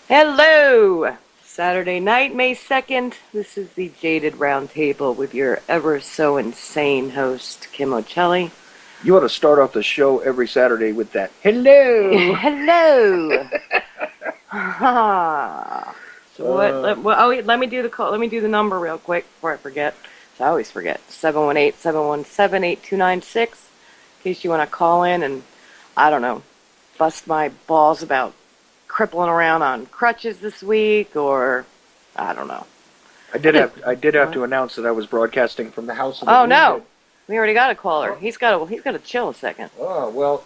Hello! Saturday night, May 2nd. This is the Jaded Roundtable with your ever so insane host, Kim Ochelli. You ought to start off the show every Saturday with that. Hello! Hello! So let me do the call. Let me do the number real quick before I forget. So I always forget. 718-717-8296. In case you want to call in and, I don't know, bust my balls about crippling around on crutches this week, or I don't know. I did have to announce that I was broadcasting from the house of the Oh no, wounded. we already got a caller. He's got to chill a second. Oh well,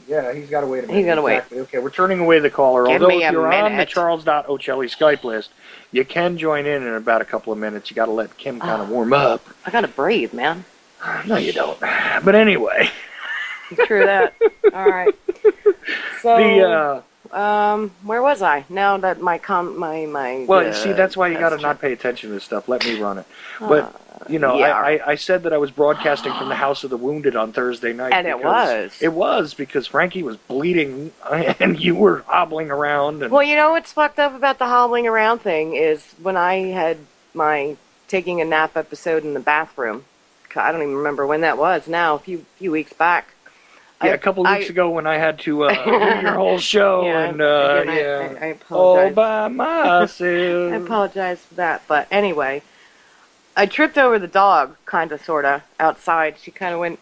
yeah, he's got to wait a minute. He's got to wait. Okay, we're turning away the caller. Give Although me if a you're on the minute. Charles.Ochelli Skype list, you can join in about a couple of minutes. You got to let Kim kind of warm up. I gotta breathe, man. No, you don't. But anyway, True that. All right. So where was I? Now that my well, you see, that's why you got to not pay attention to this stuff. Let me run it. But yeah. I said that I was broadcasting from the house of the wounded on Thursday night, And it was because Frankie was bleeding and you were hobbling around. And well, you know what's fucked up about the hobbling around thing is when I had my taking a nap episode in the bathroom. I don't even remember when that was. Now, a few weeks back. Yeah, a couple of weeks ago when I had to do your whole show, yeah, and I apologize. all by myself. I apologize for that, but anyway, I tripped over the dog, kind of, sort of, outside. She kind of went.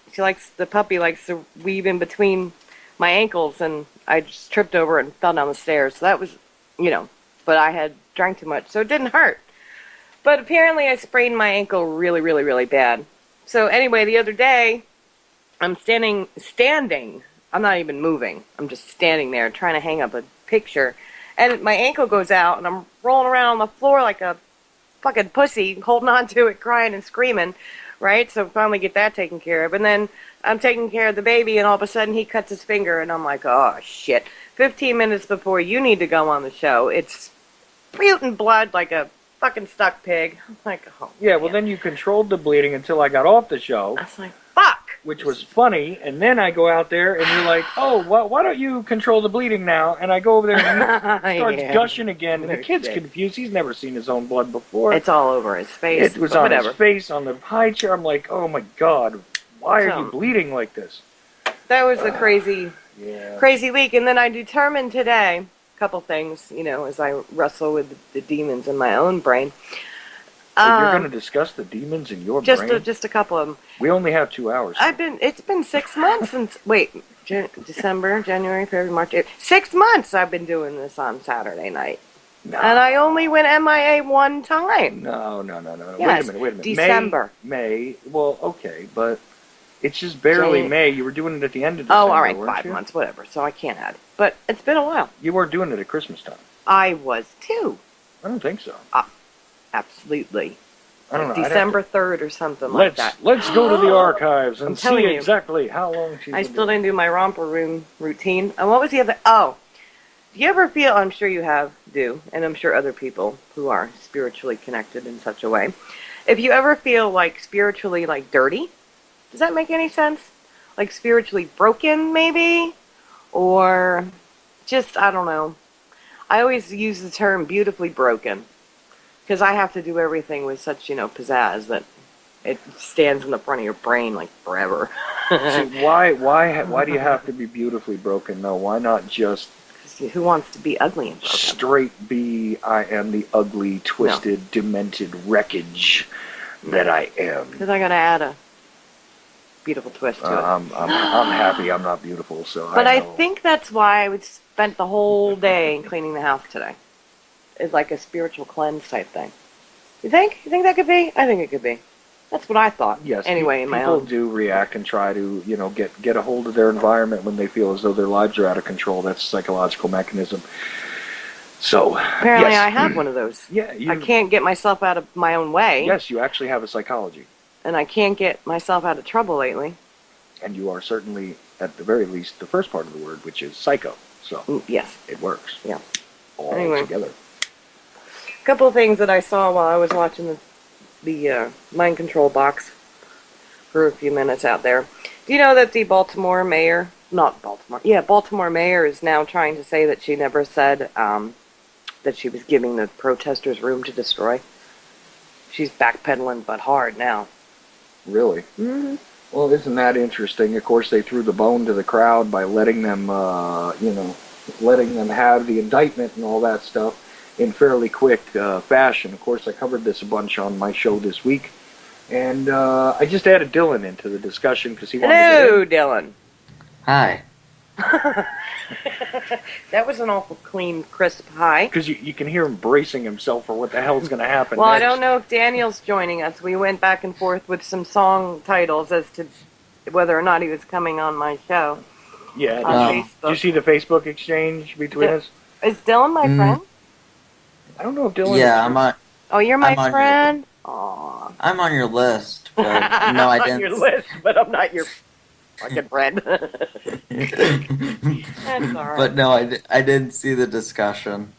The puppy likes to weave in between my ankles, and I just tripped over and fell down the stairs. So that was, but I had drank too much, so it didn't hurt. But apparently, I sprained my ankle really, really, really bad. So anyway, the other day, I'm standing. I'm not even moving. I'm just standing there trying to hang up a picture. And my ankle goes out, and I'm rolling around on the floor like a fucking pussy, holding on to it, crying and screaming, right? So finally get that taken care of. And then I'm taking care of the baby, and all of a sudden he cuts his finger, and I'm like, oh, shit. 15 minutes before you need to go on the show, it's spewing blood like a fucking stuck pig. I'm like, oh, yeah, well, then you controlled the bleeding until I got off the show. I was like, fuck! Which was funny, and then I go out there, and you're like, oh, why don't you control the bleeding now? And I go over there, and he starts gushing again, and the kid's confused. He's never seen his own blood before. It's all over his face. It was on his face, on the high chair. I'm like, oh, my God, why are you bleeding like this? That was a crazy week, and then I determined today a couple things, as I wrestle with the demons in my own brain. So you're going to discuss the demons in your brain? Just a couple of them. We only have 2 hours. It's been 6 months since, December, January, February, March, April. 6 months I've been doing this on Saturday night. No. And I only went MIA one time. No. Yes, Wait a minute. December. May. Well, okay, but it's just barely May. You were doing it at the end of December, oh, all right, 5 months, whatever. So I can't add. But it's been a while. You weren't doing it at Christmas time. I was too. I don't think so. Absolutely. I don't know. December 3rd or something like that. Let's go to the archives and see exactly how long she's I still didn't do my romper room routine. And what was the other? Oh, do you ever feel, I'm sure you do, and I'm sure other people who are spiritually connected in such a way, if you ever feel like spiritually like dirty, does that make any sense? Like spiritually broken, maybe? Or just, I don't know. I always use the term beautifully broken. Because I have to do everything with such, pizzazz that it stands in the front of your brain like forever. See, why do you have to be beautifully broken, though? Why not just... Who wants to be ugly and broken? Straight be, I am the ugly, twisted, demented wreckage that I am. Because I got to add a beautiful twist to it. I'm happy I'm not beautiful, so but I think that's why I spent the whole day cleaning the house today. It's like a spiritual cleanse type thing. You think? You think that could be? I think it could be. That's what I thought. Yes. Anyway, in my own. People do react and try to, get a hold of their environment when they feel as though their lives are out of control. That's a psychological mechanism. So apparently, yes. I have one of those. Yeah. I can't get myself out of my own way. Yes, you actually have a psychology. And I can't get myself out of trouble lately. And you are certainly, at the very least, the first part of the word, which is psycho. So yes, it works. Yeah. All together. Couple of things that I saw while I was watching the mind control box for a few minutes out there. Do you know that the Baltimore mayor is now trying to say that she never said that she was giving the protesters room to destroy. She's backpedaling but hard now. Really? Mm-hmm. Well, isn't that interesting? Of course, they threw the bone to the crowd by letting them, letting them have the indictment and all that stuff in fairly quick fashion. Of course, I covered this a bunch on my show this week. And I just added Dylan into the discussion because he wanted Hello, to get in. Dylan. Hi. That was an awful clean, crisp hi. Because you can hear him bracing himself for what the hell's going to happen Well, next. I don't know if Daniel's joining us. We went back and forth with some song titles as to whether or not he was coming on my show. Yeah. On Did Facebook. you see the Facebook exchange between us? Is Dylan my friend? I don't know if Dylan Yeah, is. I'm on. Oh, you're my I'm on friend? Aw. I'm on your list, but no, I I'm on didn't. your list, but I'm not your fucking friend. That's all right. But no, I didn't see the discussion.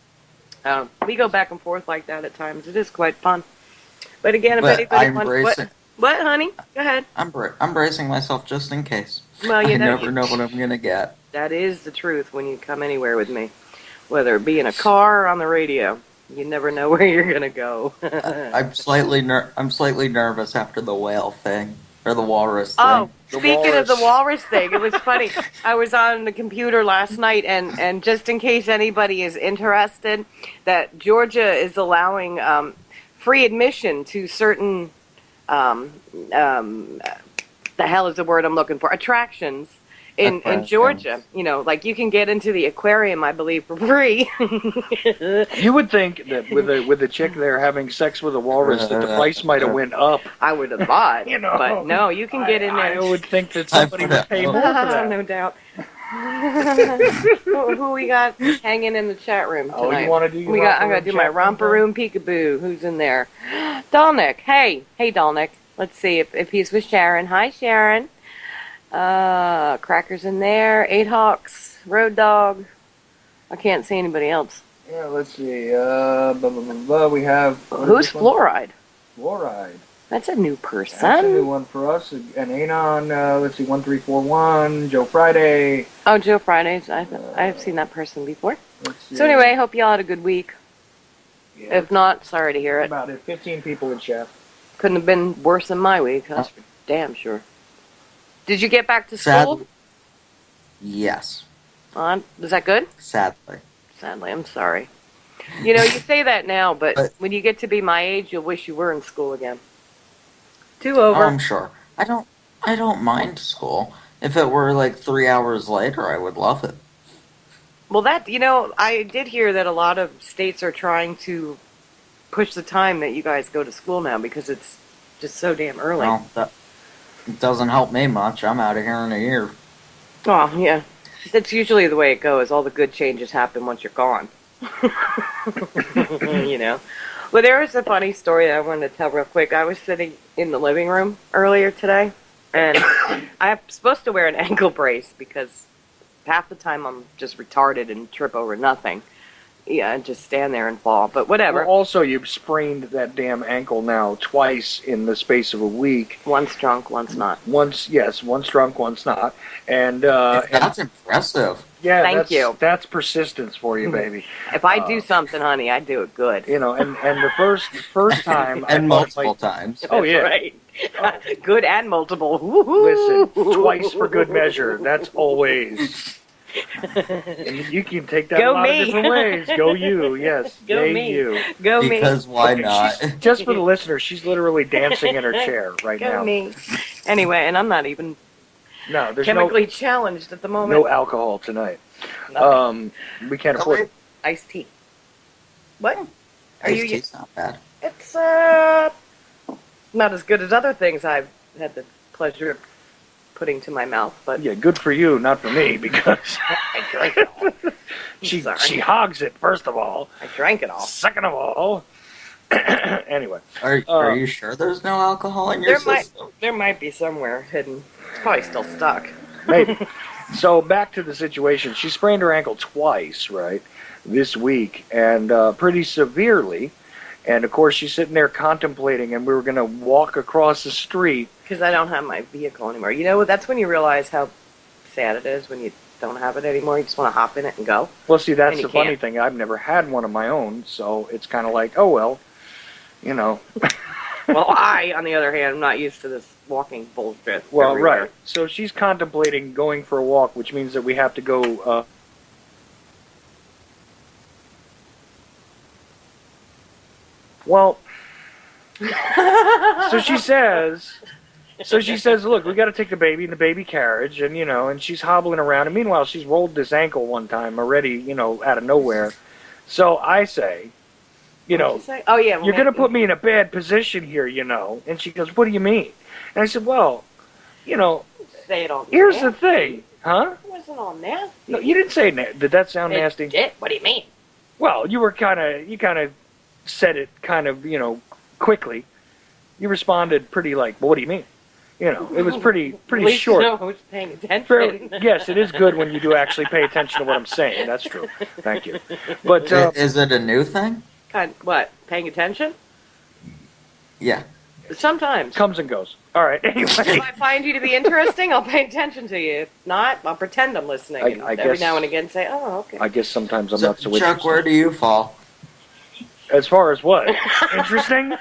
We go back and forth like that at times. It is quite fun. But again, if But anybody I'm wants... bracing. What, honey? Go ahead. I'm bracing myself just in case. Well, I never know what I'm gonna get. That is the truth when you come anywhere with me. Whether it be in a car or on the radio. You never know where you're going to go. I'm slightly nervous after the whale thing. Or the walrus thing. Oh, The speaking of the walrus. walrus thing, it was funny. I was on the computer last night, and just in case anybody is interested, that Georgia is allowing free admission to certain, the hell is the word I'm looking for, attractions in Georgia. You know, like you can get into the aquarium, I believe, for free. You would think that with a chick there having sex with a walrus, that the price might have went up. I would have thought, You know, but no, you can get in there. I would think that somebody would pay more for that. No doubt. who we got hanging in the chat room tonight? Oh, you want to do your I'm gonna do my romper room peekaboo. Who's in there? Dolnick. Hey, Dolnick. Let's see if he's with Sharon. Hi, Sharon. Cracker's in there. 8 Hawks. Road Dog. I can't see anybody else. Yeah, let's see. We have... Who's Fluoride? Fluoride. That's a new person. That's a new one for us. And Anon, let's see, 1341, Joe Friday. Oh, Joe Fridays. I've seen that person before. Let's see. So anyway, hope y'all had a good week. Yeah, If not, sorry to hear it. about it. 15 people in chat. Couldn't have been worse than my week. That's for damn sure. Did you get back to school? Yes. Was that good? Sadly. Sadly, I'm sorry. You know, you say that now, but But- when you get to be my age, you'll wish you were in school again. 2 over. Oh, I'm sure. I don't mind school. If it were like 3 hours later, I would love it. Well, I did hear that a lot of states are trying to push the time that you guys go to school now because it's just so damn early. Well, that doesn't help me much. I'm out of here in a year. Oh, yeah. That's usually the way it goes. All the good changes happen once you're gone. You know? Well, there was a funny story that I wanted to tell real quick. I was sitting in the living room earlier today, and I'm supposed to wear an ankle brace because half the time I'm just retarded and trip over nothing. Yeah, and just stand there and fall, but whatever. Well, also, you've sprained that damn ankle now twice in the space of a week. Once drunk, once not. Once drunk, once not. And That's impressive. yeah, Thank you. That's persistence for you, baby. If I do something, honey, I do it good. You know, and the first time I And thought, multiple like, times. Oh, yeah. Right. Good and multiple. Woo-hoo. Listen, twice for good measure. That's always. And you can take that Go a lot me. of different ways. Go you, yes. Go Yay, me. you. Go me. Because why Okay, not? just for the listener, she's literally dancing in her chair right Go now. me. Anyway, and I'm not even No, there's chemically challenged at the moment. no alcohol tonight. Nothing. We can't afford it. Iced tea. What? Are Iced you? tea's not bad. It's not as good as other things I've had the pleasure of putting to my mouth, but Yeah, good for you, not for me, because I drank it all. she sorry. hogs it, first of all. I drank it all. Second of all. Anyway. Are you sure there's no alcohol in your system? There might be somewhere hidden. It's probably still stuck. Maybe. So back to the situation. She sprained her ankle twice, right, this week, and pretty severely. And, of course, she's sitting there contemplating, and we were going to walk across the street. Because I don't have my vehicle anymore. You know, that's when you realize how sad it is when you don't have it anymore. You just want to hop in it and go. Well, see, that's And you the funny can't. thing. I've never had one of my own, so it's kind of like, oh, well, you know. Well, I, on the other hand, am not used to this walking bullshit. Well, everywhere. right. So she's contemplating going for a walk, which means that we have to go. Well, so she says. Look, we got to take the baby in the baby carriage, and and she's hobbling around. And meanwhile, she's rolled this ankle one time already, out of nowhere. So I say, What'd you say? Oh yeah, well, you're going to put me in a bad position here, And she goes, what do you mean? And I said, well, say it all. here's nasty. the thing, huh? It wasn't all nasty. No, you didn't say did that sound nasty? Did? What do you mean? Well, you kind of said it kind of, quickly. You responded pretty like, well, what do you mean? It was pretty At least short. You know who's paying attention. Fairly, yes, it is good when you do actually pay attention to what I'm saying. That's true. Thank you. But Is it a new thing? What? Paying attention? Yeah. Sometimes. comes and goes. All right. Anyway, If I find you to be interesting, I'll pay attention to you. If not, I'll pretend I'm listening. And I every guess- now and again say, oh, okay. I guess sometimes I'm So, not so Chuck, interested. where do you fall? As far as what? Interesting?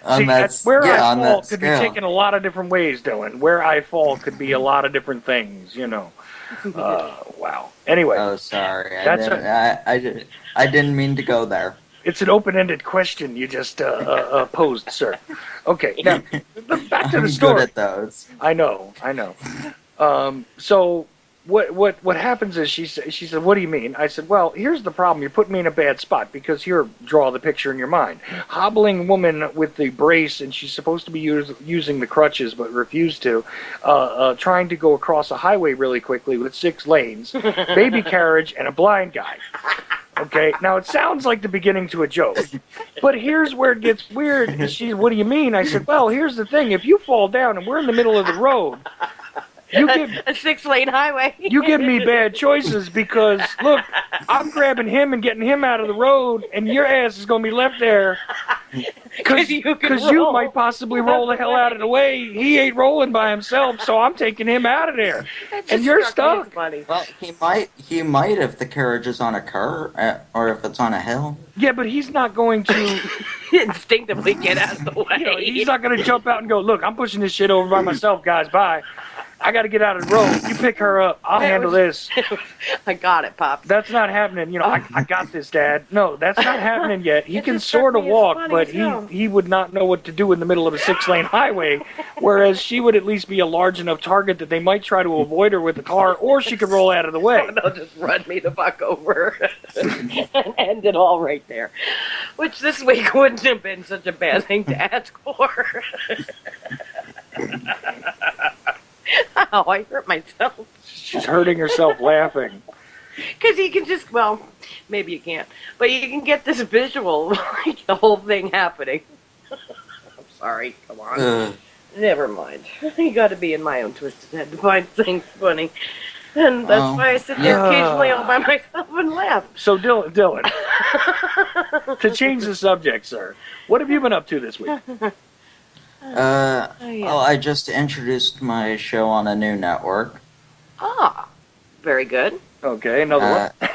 On See, that, where yeah, I on fall that could be scale. taken a lot of different ways, Dylan. Where I fall could be a lot of different things, Wow. Anyway, Oh, sorry. That's I didn't mean to go there. it's an open-ended question you just posed, sir. Okay, now back to I'm the story. good at those. I know. So what happens is she said, what do you mean? I said, well, here's the problem. You're putting me in a bad spot because here, draw the picture in your mind. Hobbling woman with the brace, and she's supposed to be using the crutches but refused to, trying to go across a highway really quickly with 6 lanes, baby carriage, and a blind guy. Okay, now it sounds like the beginning to a joke, but here's where it gets weird. What do you mean? I said, well, here's the thing. If you fall down and we're in the middle of the road, A 6-lane highway. you give me bad choices because, look, I'm grabbing him and getting him out of the road, and your ass is going to be left there because you you might possibly roll the hell out of the way. He ain't rolling by himself, so I'm taking him out of there. And you're stuck. Funny. Well, he might if the carriage is on a curve, or if it's on a hill. Yeah, but he's not going to, Instinctively get out of the way. he's not going to jump out and go, look, I'm pushing this shit over by myself, guys, bye. I got to get out of the road. You pick her up. I'll handle this. I got it, Pops. That's not happening. I got this, Dad. No, that's not happening yet. He It can just struck sort of me as walk, funny but as hell. he would not know what to do in the middle of a 6-lane highway, whereas she would at least be a large enough target that they might try to avoid her with the car, or she could roll out of the way. They'll just run me the fuck over and end it all right there. Which this week wouldn't have been such a bad thing to ask for. Ow, I hurt myself. She's hurting herself laughing. Because you can just, well, maybe you can't, but you can get this visual, like the whole thing happening. I'm sorry, come on. Never mind. You gotta be in my own twisted head to find things funny. And that's why I sit there occasionally all by myself and laugh. So, Dylan, to change the subject, sir, what have you been up to this week? Yeah. Well, I just introduced my show on a new network. Ah, very good. Okay, another one.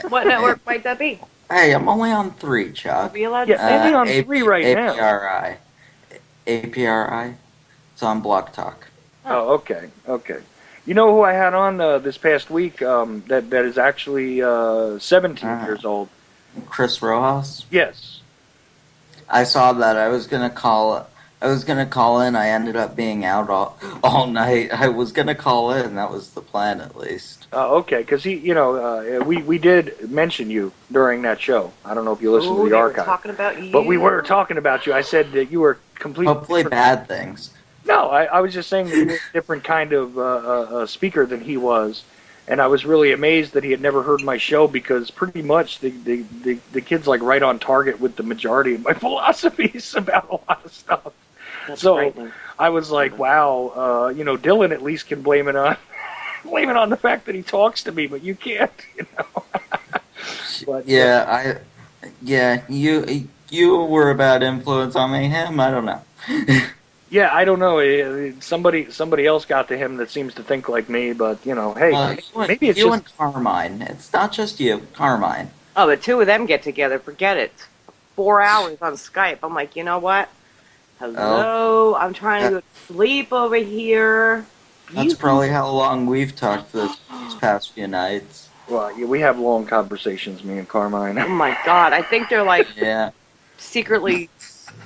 What network might that be? Hey, I'm only on 3, Are Chuck. we allowed to Yeah, say only that? on 3 right now. APRI. APRI. It's on Block Talk. Oh, okay. You know who I had on this past week that is actually 17 years old? Chris Rojas. Yes. I saw that. I was gonna call in. I ended up being out all night. I was gonna call in. That was the plan, at least. Okay, because we did mention you during that show. I don't know if you listened to Ooh, the they were archive, talking about you. but we were talking about you. I said that you were completely Hopefully, bad things. No, I was just saying that you were a different kind of speaker than he was, and I was really amazed that he had never heard my show because pretty much the kid's like right on target with the majority of my philosophies about a lot of stuff. That's So frightening. I was like, wow, Dylan at least can blame it on the fact that he talks to me, but you can't, But, You were a bad influence on me. Him, I don't know. Yeah, I don't know. Somebody else got to him that seems to think like me, but hey, Well, maybe it's you just. and Carmine. It's not just you, Carmine. Oh, the two of them get together. Forget it. 4 hours on Skype. I'm like, you know what? Oh, Hello, I'm trying to that, go to sleep over here. that's You can. probably how long we've talked these past few nights. Well, yeah, we have long conversations, me and Carmine. Oh my God, I think they're like Yeah, secretly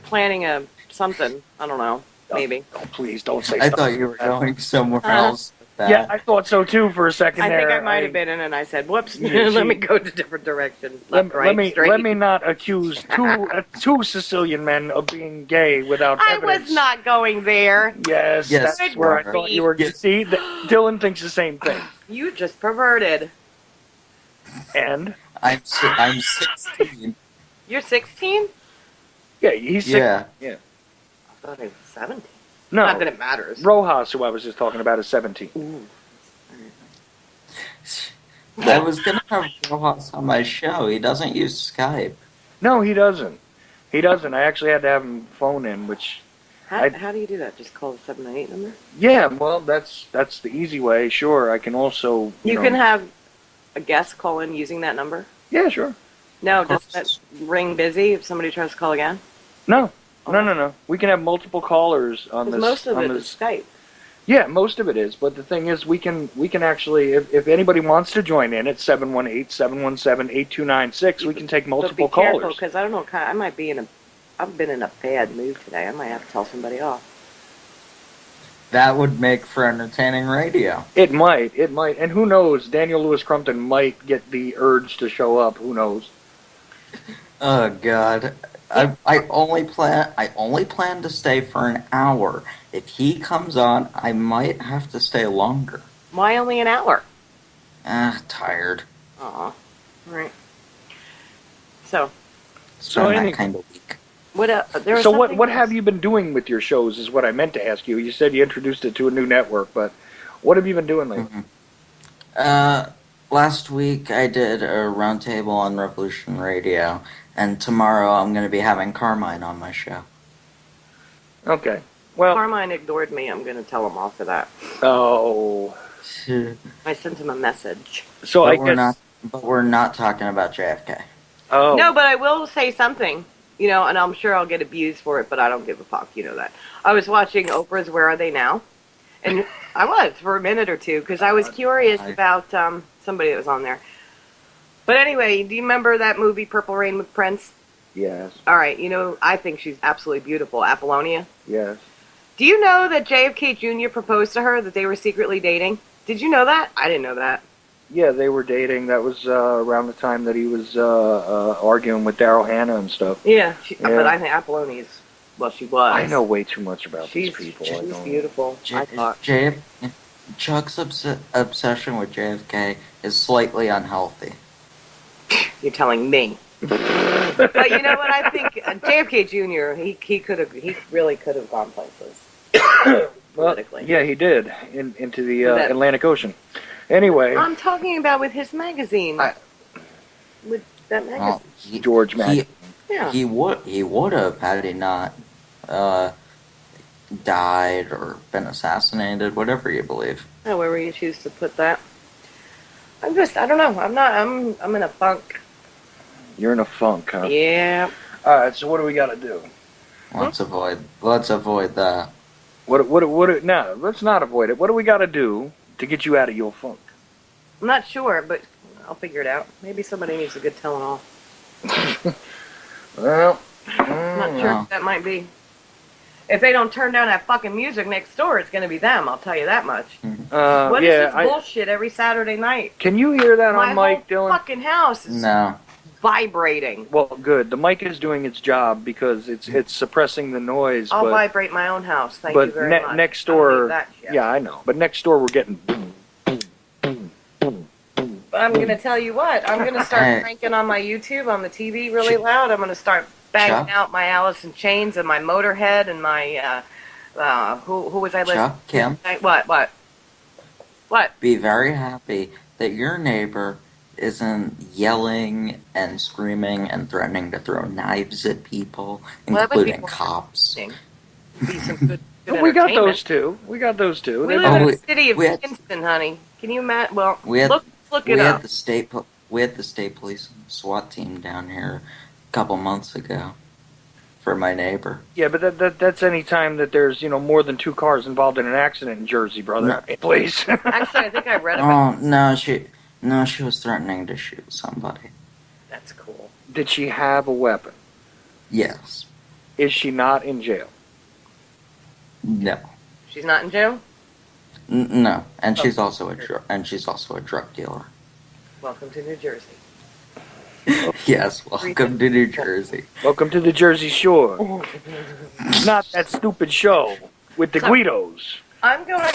planning a something. I don't know. Oh, Maybe. please don't say I stuff thought like you were that. going somewhere Uh, else with Yeah, that. I thought so too for a second I think I there. might have been in, and I said, "Whoops, Yeah, let me she, go to different direction, let, left, let right, me let straight." me not accuse two Sicilian men of being gay without I was evidence. not going there. Yes, Yes, that's Good you where I are. thought you grief. were. Yes. See, Dylan thinks the same thing. You just perverted. And I'm 16. You're 16? yeah, he's sick. Yeah. Yeah, I thought he was 17. Not no, that it matters. Rojas, who I was just talking about, is 17. Ooh. I was gonna have Rojas on my show. He doesn't use Skype. No, he doesn't. He doesn't. I actually had to have him phone in, which How do you do that? Just call the 798 number? yeah, well, that's the easy way. Sure, I can also You can have a guest call in using that number? yeah, sure. No, Of doesn't that course. ring busy if somebody tries to call again? No, Oh, no. We can have multiple callers on because this. most of on it this. is Skype. Yeah, most of it is. But the thing is, we can actually, if anybody wants to join in at 718-717-8296, we can take multiple But be careful, callers. because I don't know. I might be I've been in a bad mood today. I might have to tell somebody off. That would make for entertaining radio. It might, and who knows? Daniel Lewis Crumpton might get the urge to show up. Who knows? Oh God. I only plan to stay for an hour. If he comes on, I might have to stay longer. Why only an hour? Tired. Aw. All right. So, It's So been that any, kind of week. there was so something what else. have you been doing with your shows? Is what I meant to ask you. You said you introduced it to a new network, but what have you been doing lately? Mhm. Last week I did a roundtable on Revolution Radio, and tomorrow I'm going to be having Carmine on my show. Okay. Well, Carmine ignored me. I'm going to tell him off for that. oh, I sent him a message. so I guess. But we're not talking about JFK. Oh, No, but I will say something, and I'm sure I'll get abused for it, but I don't give a fuck, you know that. I was watching Oprah's Where Are They Now? And I was for a minute or two because I was curious about somebody that was on there. But anyway, do you remember that movie Purple Rain with Prince? yes, All right, I think she's absolutely beautiful, Apollonia. yes. Do you know that JFK Jr. proposed to her, that they were secretly dating? Did you know that? I didn't know that. Yeah, they were dating. That was around the time that he was arguing with Daryl Hannah and stuff. Yeah, Yeah. But I think Apollonia's, well, she was. I know way too much about She's, these people. I she's don't. beautiful, I thought. Chuck's obsession with JFK is slightly unhealthy. You're telling me. But you know what? I think JFK Jr. He really could have gone places politically. Well, yeah, he did into the That- Atlantic Ocean. Anyway, I'm talking about with his magazine. With that magazine. Well, George Mack. Yeah. He would have had he not died or been assassinated, whatever you believe. However you choose to put that. I don't know. I'm in a funk. You're in a funk, huh? Yeah. All right. So what do we got to do? Let's avoid that. What? No, let's not avoid it. What do we got to do to get you out of your funk? I'm not sure, but I'll figure it out. Maybe somebody needs a good telling off. Well, I'm not sure if that might be. If they don't turn down that fucking music next door, it's going to be them. I'll tell you that much. What is this bullshit every Saturday night? Can you hear that My on mic, whole Dylan? fucking house is No. vibrating. Well, good. The mic is doing its job because it's suppressing the noise. I'll but vibrate my own house. Thank but you very much. next I don't door, need that shit. yeah, I know. But next door, we're getting boom, boom, boom, boom, boom. But I'm going to tell you what. I'm going to start Hey. cranking on my YouTube on the TV really loud. I'm going to start banging Chuck? out my Alice in Chains and my Motorhead and my who was I listening Chuck, Kim, to? What? be very happy that your neighbor isn't yelling and screaming and threatening to throw knives at people, Well, that would be including more cops. interesting. Be some good good We got entertainment. those two. We got those two. We They've live been- in we- the city of we had- Kinston, honey. Can you imagine? Well, We had look we it had up. the state police and SWAT team down here a couple months ago for my neighbor. Yeah, but that's any time that there's more than two cars involved in an accident in Jersey, brother. No. Please. Actually, I think I read about. Oh no, she was threatening to shoot somebody. That's cool. Did she have a weapon? Yes. Is she not in jail? No. She's not in jail. No, and Oh. she's also a drug dealer. Welcome to New Jersey. Yes, welcome to New Jersey. Welcome to the Jersey Shore. Not that stupid show with the So- Guidos. I'm going.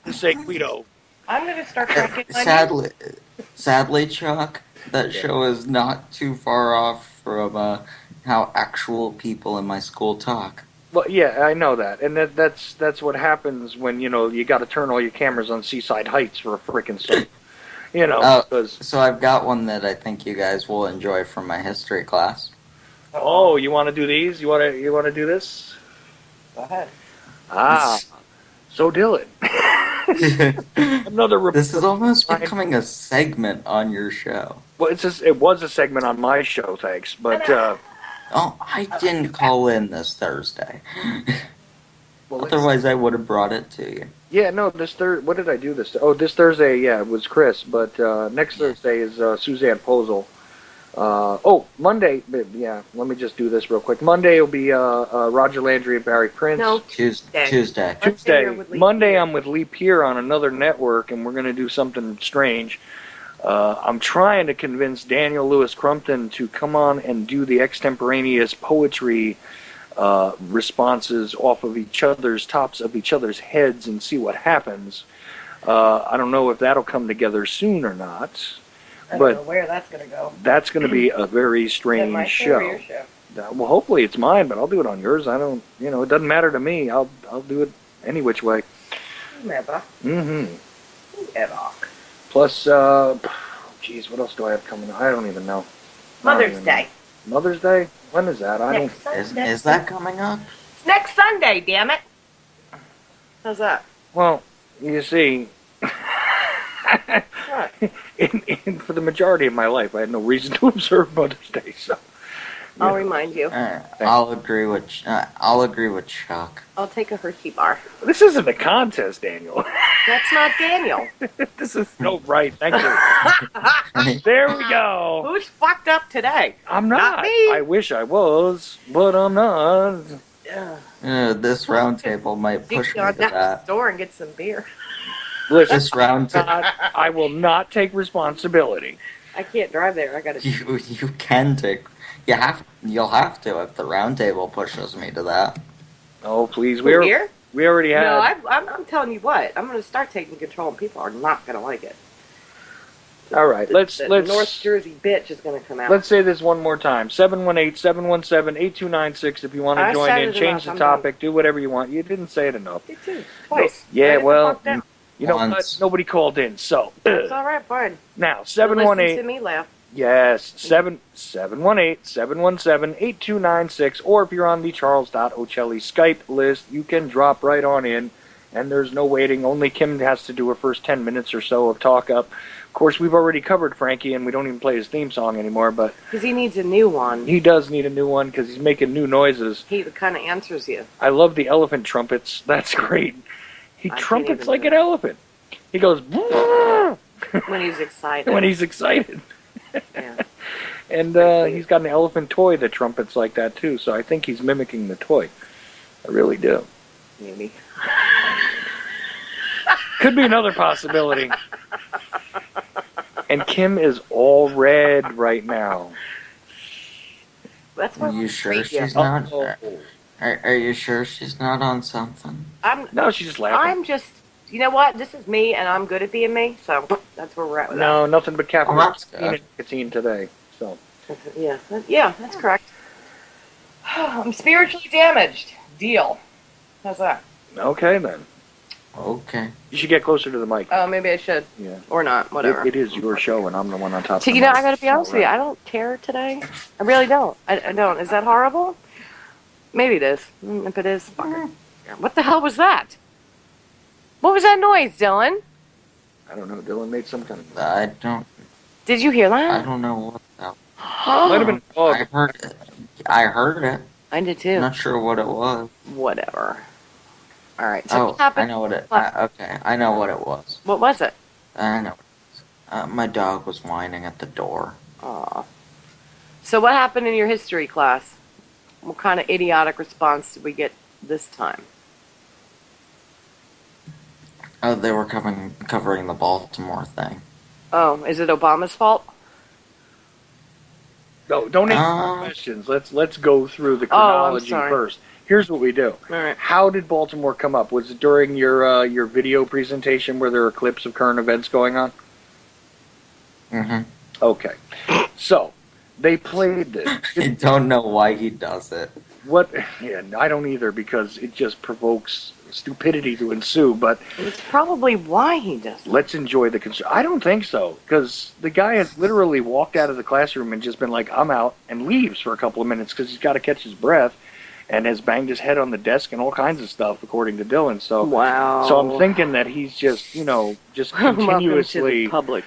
To say Guido. I'm going to start cracking my Sadly, Chuck, that show is not too far off from how actual people in my school talk. Well, yeah, I know that, and that's what happens when you got to turn all your cameras on Seaside Heights for a freaking second. Because So I've got one that I think you guys will enjoy from my history class. you want to do these? You want to do this? Go ahead. So Dylan. Another report. This is almost becoming a segment on your show. Well, it was a segment on my show, thanks, but Oh, I didn't call in this Thursday. well, Otherwise, I would have brought it to you. yeah, no, what did I do this? Oh, this Thursday, yeah, it was Chris, but next Thursday is Suzanne Posel. Monday, yeah, let me just do this real quick. Monday will be Roger Landry and Barry Prince. No, Tuesday. Let's stay here with Lee Monday, Peer. I'm with Lee Peer on another network, and we're going to do something strange. I'm trying to convince Daniel Lewis Crumpton to come on and do the extemporaneous poetry responses off of tops of each other's heads and see what happens. I don't know if that'll come together soon or not, I don't but know where that's going to go. that's going to be a very Is that strange my show or show. your show? Well, hopefully it's mine, but I'll do it on yours. I don't, it doesn't matter to me. I'll do it any which way. Whomever. Mm-hmm. Whoever. Plus, geez, what else do I have coming up? I don't even know. Mother's Day. Mother's Day? When is that? Next Sunday. Is that coming up? It's next Sunday, damn it. How's that? Well, you see, What? for the majority of my life, I had no reason to observe Mother's Day. So I'll remind you. I'll agree with Chuck. I'll take a Hershey bar. this isn't a contest, Daniel. That's not Daniel. This is no right. Thank you. There we go. Who's fucked up today? I'm not. Not me. I wish I was, but I'm not. Yeah. This round table might push Take me you to on down to the that. store and get some beer. Listen, This round table. I will not take responsibility. I can't drive there. I gotta. You can take. You'll have to if the round table pushes me to that. Oh, please. Who, here? We already had. No, I'm telling you what. I'm going to start taking control, and people are not going to like it. All right, let's The North Jersey bitch is going to come out. let's say this one more time. 718-717-8296 if you want to I join said in. it Change enough. the I'm topic. Do whatever you want. You didn't say it enough. You too. Twice. Yeah, Right at the well, fuck down. you know what? Once. Nobody called in, so It's all right, fine. now Listen 718. to me laugh. Yes, 718-717-8296, or if you're on the Charles.Ochelli Skype list, you can drop right on in, and there's no waiting. Only Kim has to do her first 10 minutes or so of talk up. Of course, we've already covered Frankie, and we don't even play his theme song anymore, but Because he needs a new one. he does need a new one because he's making new noises. He kind of answers you. I love the elephant trumpets. That's great. He I can't trumpets even like do an it. elephant. He goes When he's excited. when he's excited. Yeah. And he's got an elephant toy that trumpets like that too, so I think he's mimicking the toy. I really do. Maybe. Could be another possibility. And Kim is all red right now. That's why Are you sure afraid you. she's not? Oh. Are you sure she's not on something? No, she's just laughing. I'm just, you know what? This is me, and I'm good at being me, so that's where we're at with No, nothing but caffeine Oh, that's and nicotine today. So that. Yeah, that's correct. I'm spiritually damaged. Deal. How's that? okay then. Okay. You should get closer to the mic. Oh, maybe I should. Yeah. Or not, whatever. It is your show, and I'm the one on top. So, of you the know, mic. I gotta be honest with you, All I right. don't care today. I really don't. I don't. Is that horrible? Maybe it is. If it is, fuck it. What the hell was that? What was that noise, Dylan? I don't know. Dylan made some kind of. Did you hear I that? don't know what that. Might have been a dog. I heard it. I heard it. I did I'm too. not sure what it was. Whatever. All right. So what Oh, I happened? know what it. What? Okay, I know what it was. What was it? I know. My dog was whining at the door. Aw. So what happened in your history class? What kind of idiotic response did we get this time? Oh, they were covering the Baltimore thing. Oh, is it Obama's fault? No, don't answer questions. Let's go through the chronology first. Here's what we do. All right. How did Baltimore come up? Was it during your video presentation where there are clips of current events going on? Mm-hmm. Okay. So they played this. I don't know why he does it. What? Yeah, I don't either because it just provokes stupidity to ensue. But It's probably why he does it. let's enjoy the. I don't think so because the guy has literally walked out of the classroom and just been like, "I'm out," and leaves for a couple of minutes because he's got to catch his breath, and has banged his head on the desk and all kinds of stuff, according to Dylan. So, Wow. so I'm thinking that he's just just continuously. Welcome to the public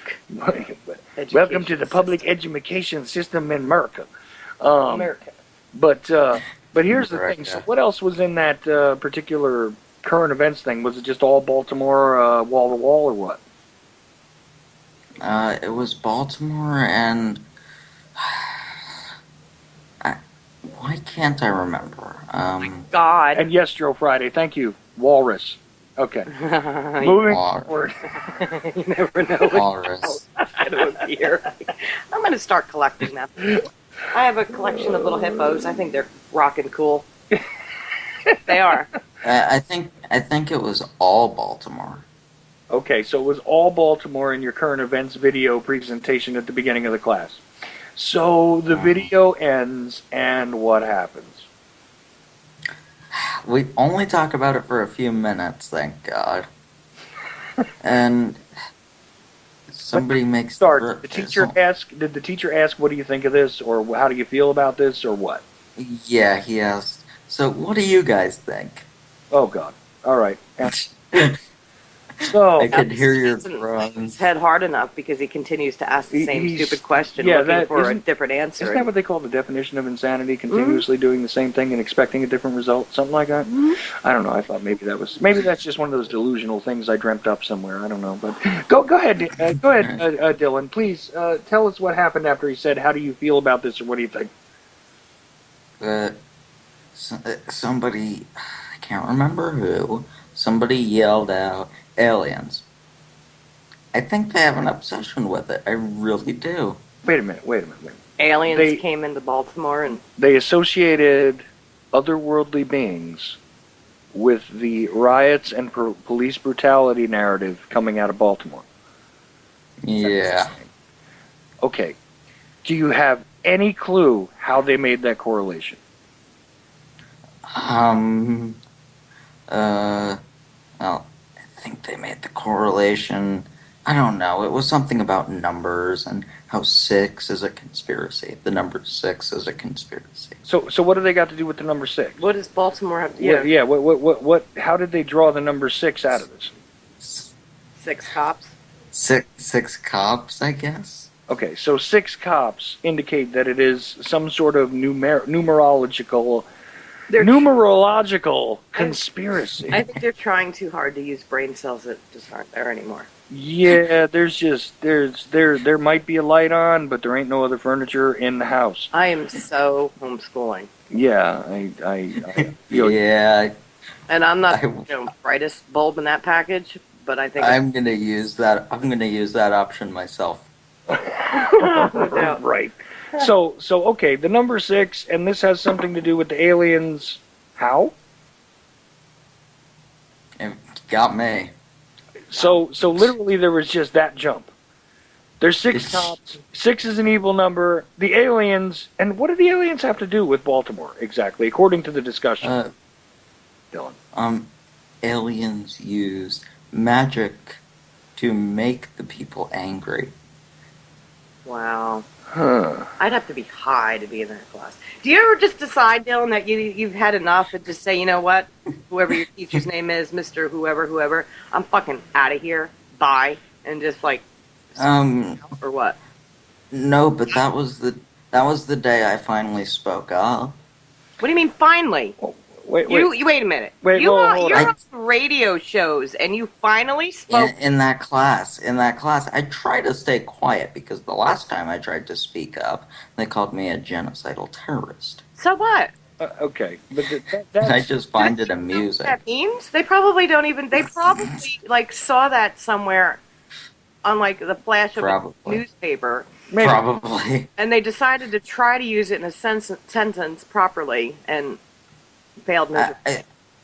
Welcome to the public education system in America. America. But here's the Correct, thing. yeah. So what else was in that particular current events thing? Was it just all Baltimore wall to wall or what? It was Baltimore and why can't I remember? God. And yes, Joe Friday. Thank you, Walrus. Okay. Moving forward. You never know. Walrus. I don't appear. I'm going to start collecting them. I have a collection of little hippos. I think they're rocking cool. They are. I think it was all Baltimore. Okay, so it was all Baltimore in your current events video presentation at the beginning of the class. So the video ends, and what happens? We only talk about it for a few minutes, thank God. And somebody makes Start. Did the teacher ask? Did the teacher ask, "What do you think of this?" or "How do you feel about this?" or what? Yeah, he asked. So, what do you guys think? Oh God! All right. So I could hear your His groans. head hard enough because he continues to ask the same stupid question, yeah, looking for a different answer. Isn't that what they call the definition of insanity? Continuously doing the same thing and expecting a different result, something like that. I don't know. I thought maybe that's just one of those delusional things I dreamt up somewhere. I don't know. But go ahead, Dylan. Please tell us what happened after he said, "How do you feel about this?" or "What do you think?" Somebody, I can't remember who, somebody yelled out, aliens. I think they have an obsession with it. I really do. Wait a minute. Aliens came into Baltimore and they associated otherworldly beings with the riots and police brutality narrative coming out of Baltimore. Yeah. Okay. Do you have any clue how they made that correlation? Well, I think they made the correlation. I don't know. It was something about numbers and how 6 is a conspiracy. The number 6 is a conspiracy. So what do they got to do with the number 6? what does Baltimore have to do? Yeah. What? How did they draw the number 6 out of this? 6 cops. Six cops, I guess. Okay, so 6 cops indicate that it is some sort of numerological conspiracy. I think they're trying too hard to use brain cells that just aren't there anymore. Yeah, there might be a light on, but there ain't no other furniture in the house. I am so homeschooling. Yeah, Yeah, And I'm not the brightest bulb in that package, but I think I'm gonna use that. I'm gonna use that option myself. Right. So okay, the number 6, and this has something to do with the aliens. How? It got me. So literally there was just that jump. There's 6 cops. 6 is an evil number. The aliens, and what do the aliens have to do with Baltimore exactly, according to the discussion? Dylan. Aliens used magic to make the people angry. Wow. Huh. I'd have to be high to be in that class. Do you ever just decide, Dylan, that you've had enough and just say, you know what, whoever your teacher's name is, Mister Whoever, I'm fucking out of here. Bye, and just like, Um, or what? no, but that was the day I finally spoke up. What do you mean? Finally, Oh, wait, you wait a minute. wait, whoa, hold You're on. I on radio shows, and you finally in, spoke. in that class, in that class, I try to stay quiet because the last time I tried to speak up, they called me a genocidal terrorist, So what? Okay, but and I that's just Do they find it even know what amusing. that means? They probably don't even. They probably like saw that somewhere on like the flash of a Probably, newspaper, maybe. probably. and they decided to try to use it in a sentence properly and failed I, miserably. I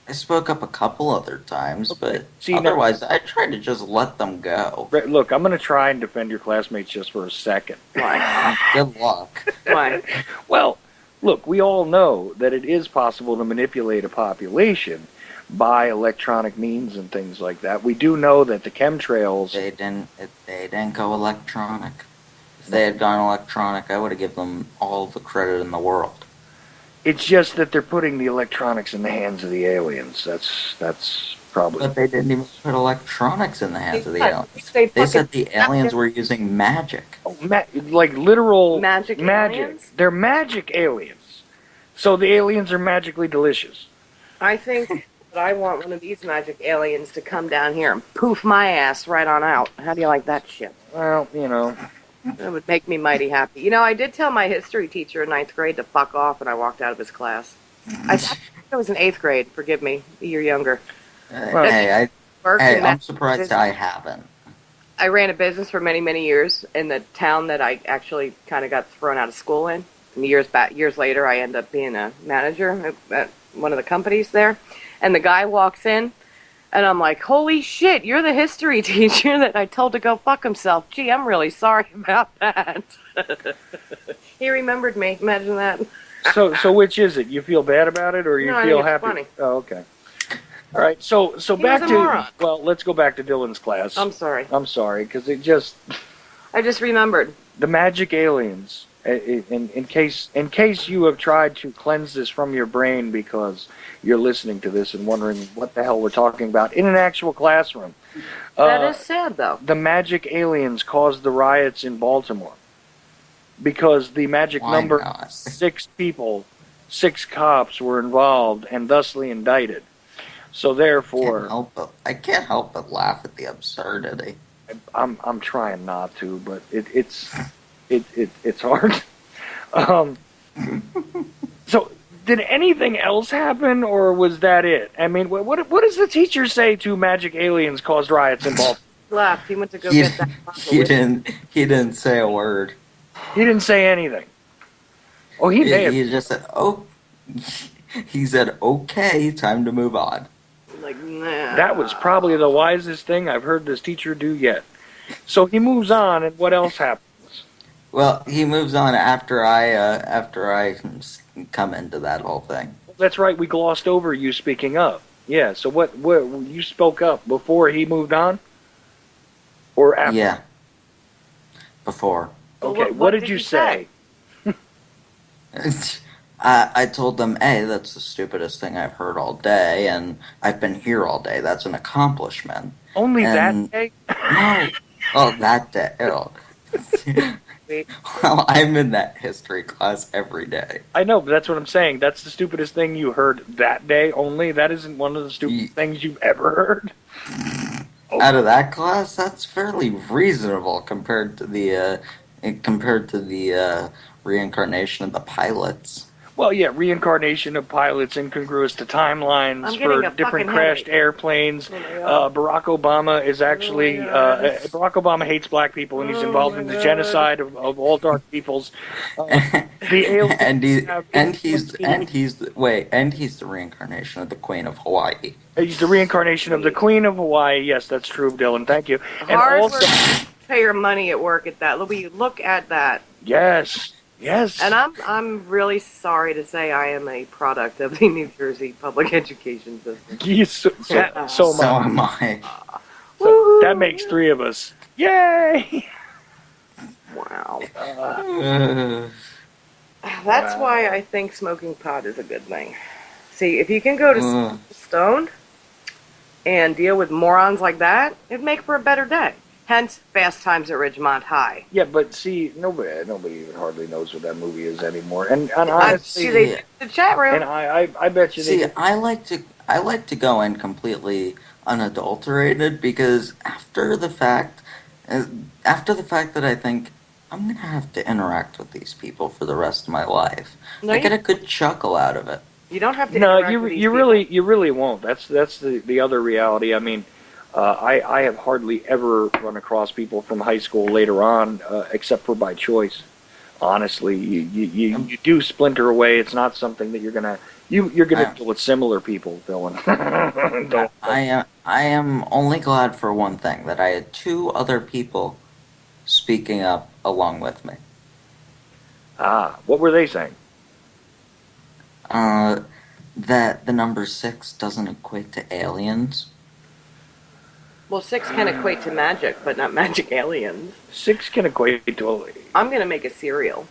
I spoke up a couple other times, Okay. but See now, otherwise, I tried to just let them go. look, I'm going to try and defend your classmates just for a second. Why? Good luck. Why? Well, look, we all know that it is possible to manipulate a population by electronic means and things like that. We do know that the chemtrails. They didn't go electronic. If they had gone electronic, I would have given them all the credit in the world. It's just that they're putting the electronics in the hands of the aliens. That's probably. But they didn't even put electronics in the hands of the aliens. They They fucking said the aliens were using magic. Oh, like literal magic aliens. They're magic aliens. So the aliens are magically delicious. I think that I want one of these magic aliens to come down here and poof my ass right on out. How do you like that shit? Well, you know, That would make me mighty happy. You know, I did tell my history teacher in ninth grade to fuck off, and I walked out of his class. I think it was in eighth grade. Forgive me, a year younger. Well, Hey, Worked in I'm that surprised business. I haven't. I ran a business for many, many years in the town that I actually kind of got thrown out of school in. And years later, I ended up being a manager at one of the companies there. And the guy walks in, and I'm like, "Holy shit! You're the history teacher that I told to go fuck himself." Gee, I'm really sorry about that. He remembered me. Imagine that. so which is it? You feel bad about it, or you No, I feel think it's happy? funny. Oh, okay. All right. So He back was a to moron. well, let's go back to Dylan's class. I'm sorry. I'm sorry because it just I just remembered. the magic aliens. In case you have tried to cleanse this from your brain because you're listening to this and wondering what the hell we're talking about in an actual classroom, That is sad, though. the magic aliens caused the riots in Baltimore because the magic Why number not? 6 people, 6 cops were involved and thusly indicted. So therefore, I can't help but laugh at the absurdity. I'm trying not to, but it's hard. Um, so did anything else happen, or was that it? I mean, what does the teacher say to magic aliens caused riots in Baltimore? He left. He went to go He, get that. he didn't. He didn't say a word. He didn't say anything. Oh, he may have. He just said, "Oh." He said, "Okay, time to move on." Like, nah. That was probably the wisest thing I've heard this teacher do yet. So he moves on, and what else happens? Well, he moves on after I come into that whole thing. That's right, we glossed over you speaking up. Yeah, so what you spoke up before he moved on? Or after? Yeah. Before. Okay, what did you say? I told them, "Hey, that's the stupidest thing I've heard all day, and I've been here all day. That's an accomplishment." Only And- that day? No. Oh, that day. Oh. Well, I'm in that history class every day. I know, but that's what I'm saying. That's the stupidest thing you heard that day only? That isn't one of the stupidest things you've ever heard? Out of that class, that's fairly reasonable compared to the reincarnation of the pilots. Well, yeah, reincarnation of pilots incongruous to timelines I'm for getting a different fucking crashed headache. airplanes. Oh my God. Barack Obama is actually Oh my God. Barack Obama hates black people, and he's Oh involved my in the God. genocide of all dark peoples. The aliens he's the reincarnation of the Queen of Hawaii. He's the reincarnation of the Queen of Hawaii. Yes, that's true, Dylan. Thank you. And Hard also, work. Pay your money at work at that. Look at that. yes. And I'm really sorry to say I am a product of the New Jersey public education system. Yes, so So much. am I. So that makes 3 of us. Yay! Wow. Uh, That's why I think smoking pot is a good thing. See, if you can go to uh, stoned and deal with morons like that, it'd make for a better day. Hence, Fast Times at Ridgemont High. yeah, but see, nobody even hardly knows what that movie is anymore. And I honestly, see they see, did in the chat room. and I bet you they see, did. I like to go in completely unadulterated because uh, after the fact that I think I'm gonna have to interact with these people for the rest of my life, No, I get a good chuckle out of it. you don't have to No, interact with these people. you really won't. That's the other reality. I mean, I have hardly ever run across people from high school later on, except for by choice. Honestly, Um, you do splinter away. It's not something that you're gonna I, deal with similar people, Dylan. I am only glad for one thing that I had two other people speaking up along with me. What were they saying? Uh, that the number six doesn't equate to aliens. Well, six can equate to magic, but not magic aliens. Six can equate to a. I'm gonna make a cereal.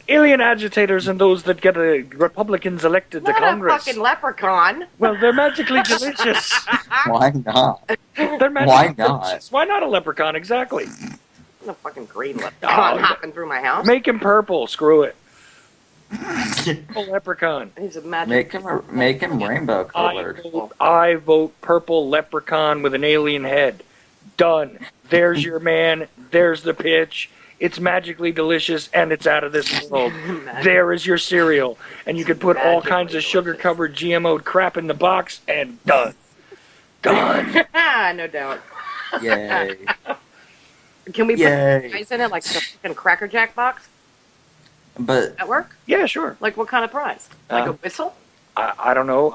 Alien agitators and those that get Republicans elected to Not a Congress. fucking leprechaun. Well, they're magically delicious. Why not? They're Why magically not? delicious. Why not a leprechaun? Exactly. A fucking green leprechaun hopping through my house. Make him purple. Screw it. Purple leprechaun. He's a magic. Make him rainbow colored. I vote purple leprechaun with an alien head. Done. There's your man. There's the pitch. It's magically delicious and it's out of this world. There is your cereal. And you could put all kinds of sugar-covered GMO crap in the box and done. Done. No doubt. Yay. Can we put Yay. prize in it, like the fucking Cracker Jack box? But That work? Yeah, sure. Like what kind of prize? Like a whistle? I don't know.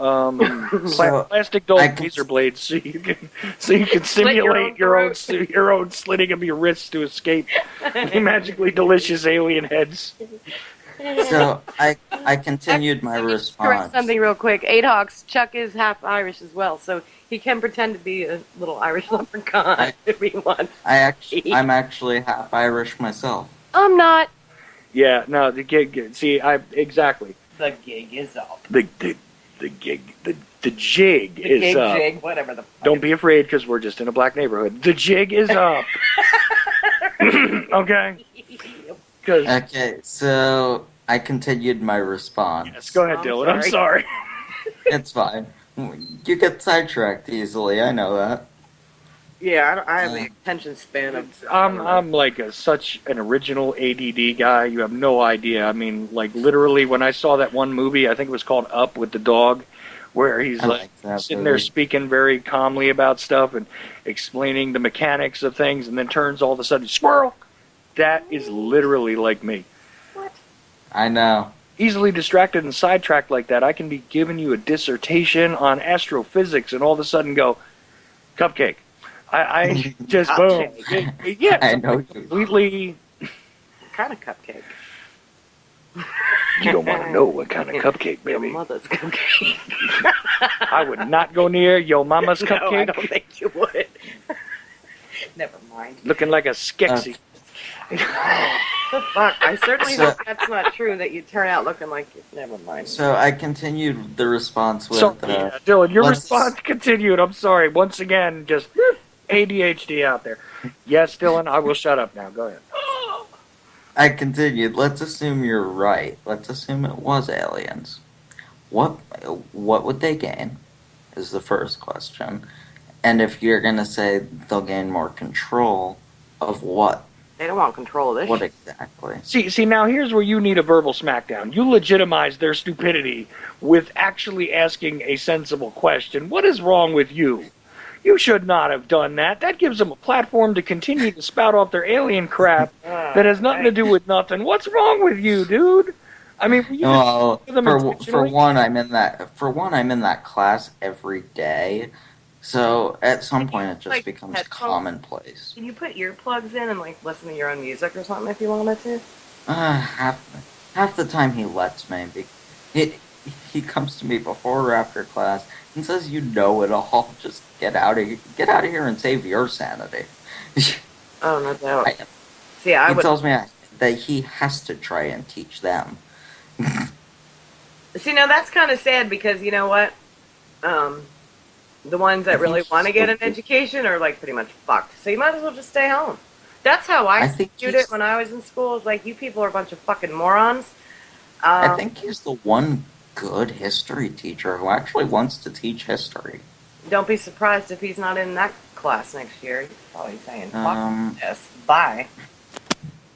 So, Plastic dull I can- razor blades, so you can simulate your own slitting of your wrists to escape the magically delicious alien heads. so I continued my Correct response. something real quick. Eight Hawks. Chuck is half Irish as well, so he can pretend to be a little Irish leprechaun if he wants. I'm actually half Irish myself. I'm not. Yeah, no, the gig. See, exactly. The gig is up. The gig. The jig The is gig, up. jig, whatever the fuck. Don't be afraid, because we're just in a black neighborhood. The jig is up. Okay. Because Okay, so I continued my response. yes, go ahead, I'm Dylan. I'm sorry. sorry. It's fine. You get sidetracked easily. I know that. Yeah, I have the attention span of. I'm like such an original ADD guy. You have no idea. I mean, like literally, when I saw that one movie, I think it was called Up with the dog, where he's I like like that sitting there movie. speaking very calmly about stuff and explaining the mechanics of things, and then turns all of a sudden squirrel. That is literally like me. What? I know. Easily distracted and sidetracked like that, I can be giving you a dissertation on astrophysics and all of a sudden go, cupcake. I just boom. Cupcake. Yeah, I know you. completely. What kind of cupcake? You don't want to know what kind of cupcake, Your baby. mother's cupcake. I would not go near your mama's No, I cupcake don't think you would. Never mind. looking like a skexy. The fuck? I certainly So- hope that's not true. That you turn out looking like you. Never mind. So I continued the response with. So, yeah, Dylan, your let's- response continued. I'm sorry. Once again, just ADHD out there. Yes, Dylan, I will shut up now. Go ahead. I continued. Let's assume you're right. Let's assume it was aliens. What would they gain? Is the first question. And if you're gonna say they'll gain more control of what? They don't want control of this. What shit. exactly? See, now here's where you need a verbal smackdown. You legitimize their stupidity with actually asking a sensible question. What is wrong with you? You should not have done that. That gives them a platform to continue to spout off their alien crap that has nothing to do with nothing. What's wrong with you, dude? I mean, you Well, give them for intentionally? one, I'm in that class every day. So at some point it just Like becomes headphones? commonplace. Can you put earplugs in and like listen to your own music or something if you wanted to? Half the time he lets me. He comes to me before or after class, and says you know it all. Just get out of here and save your sanity. Oh, no doubt. I, See, I he would. tells me that he has to try and teach them. See, now that's kind of sad because you know what? Um, the ones I that think really want he's to get the an education are like pretty much fucked. So you might as well just stay home. That's how I I think viewed it he's when I was in school. It's like you people are a bunch of fucking morons. I Um, think he's the one good history teacher who actually wants to teach history. don't be surprised if he's not in that class next year. He's probably saying, "Fuck Um, this, bye,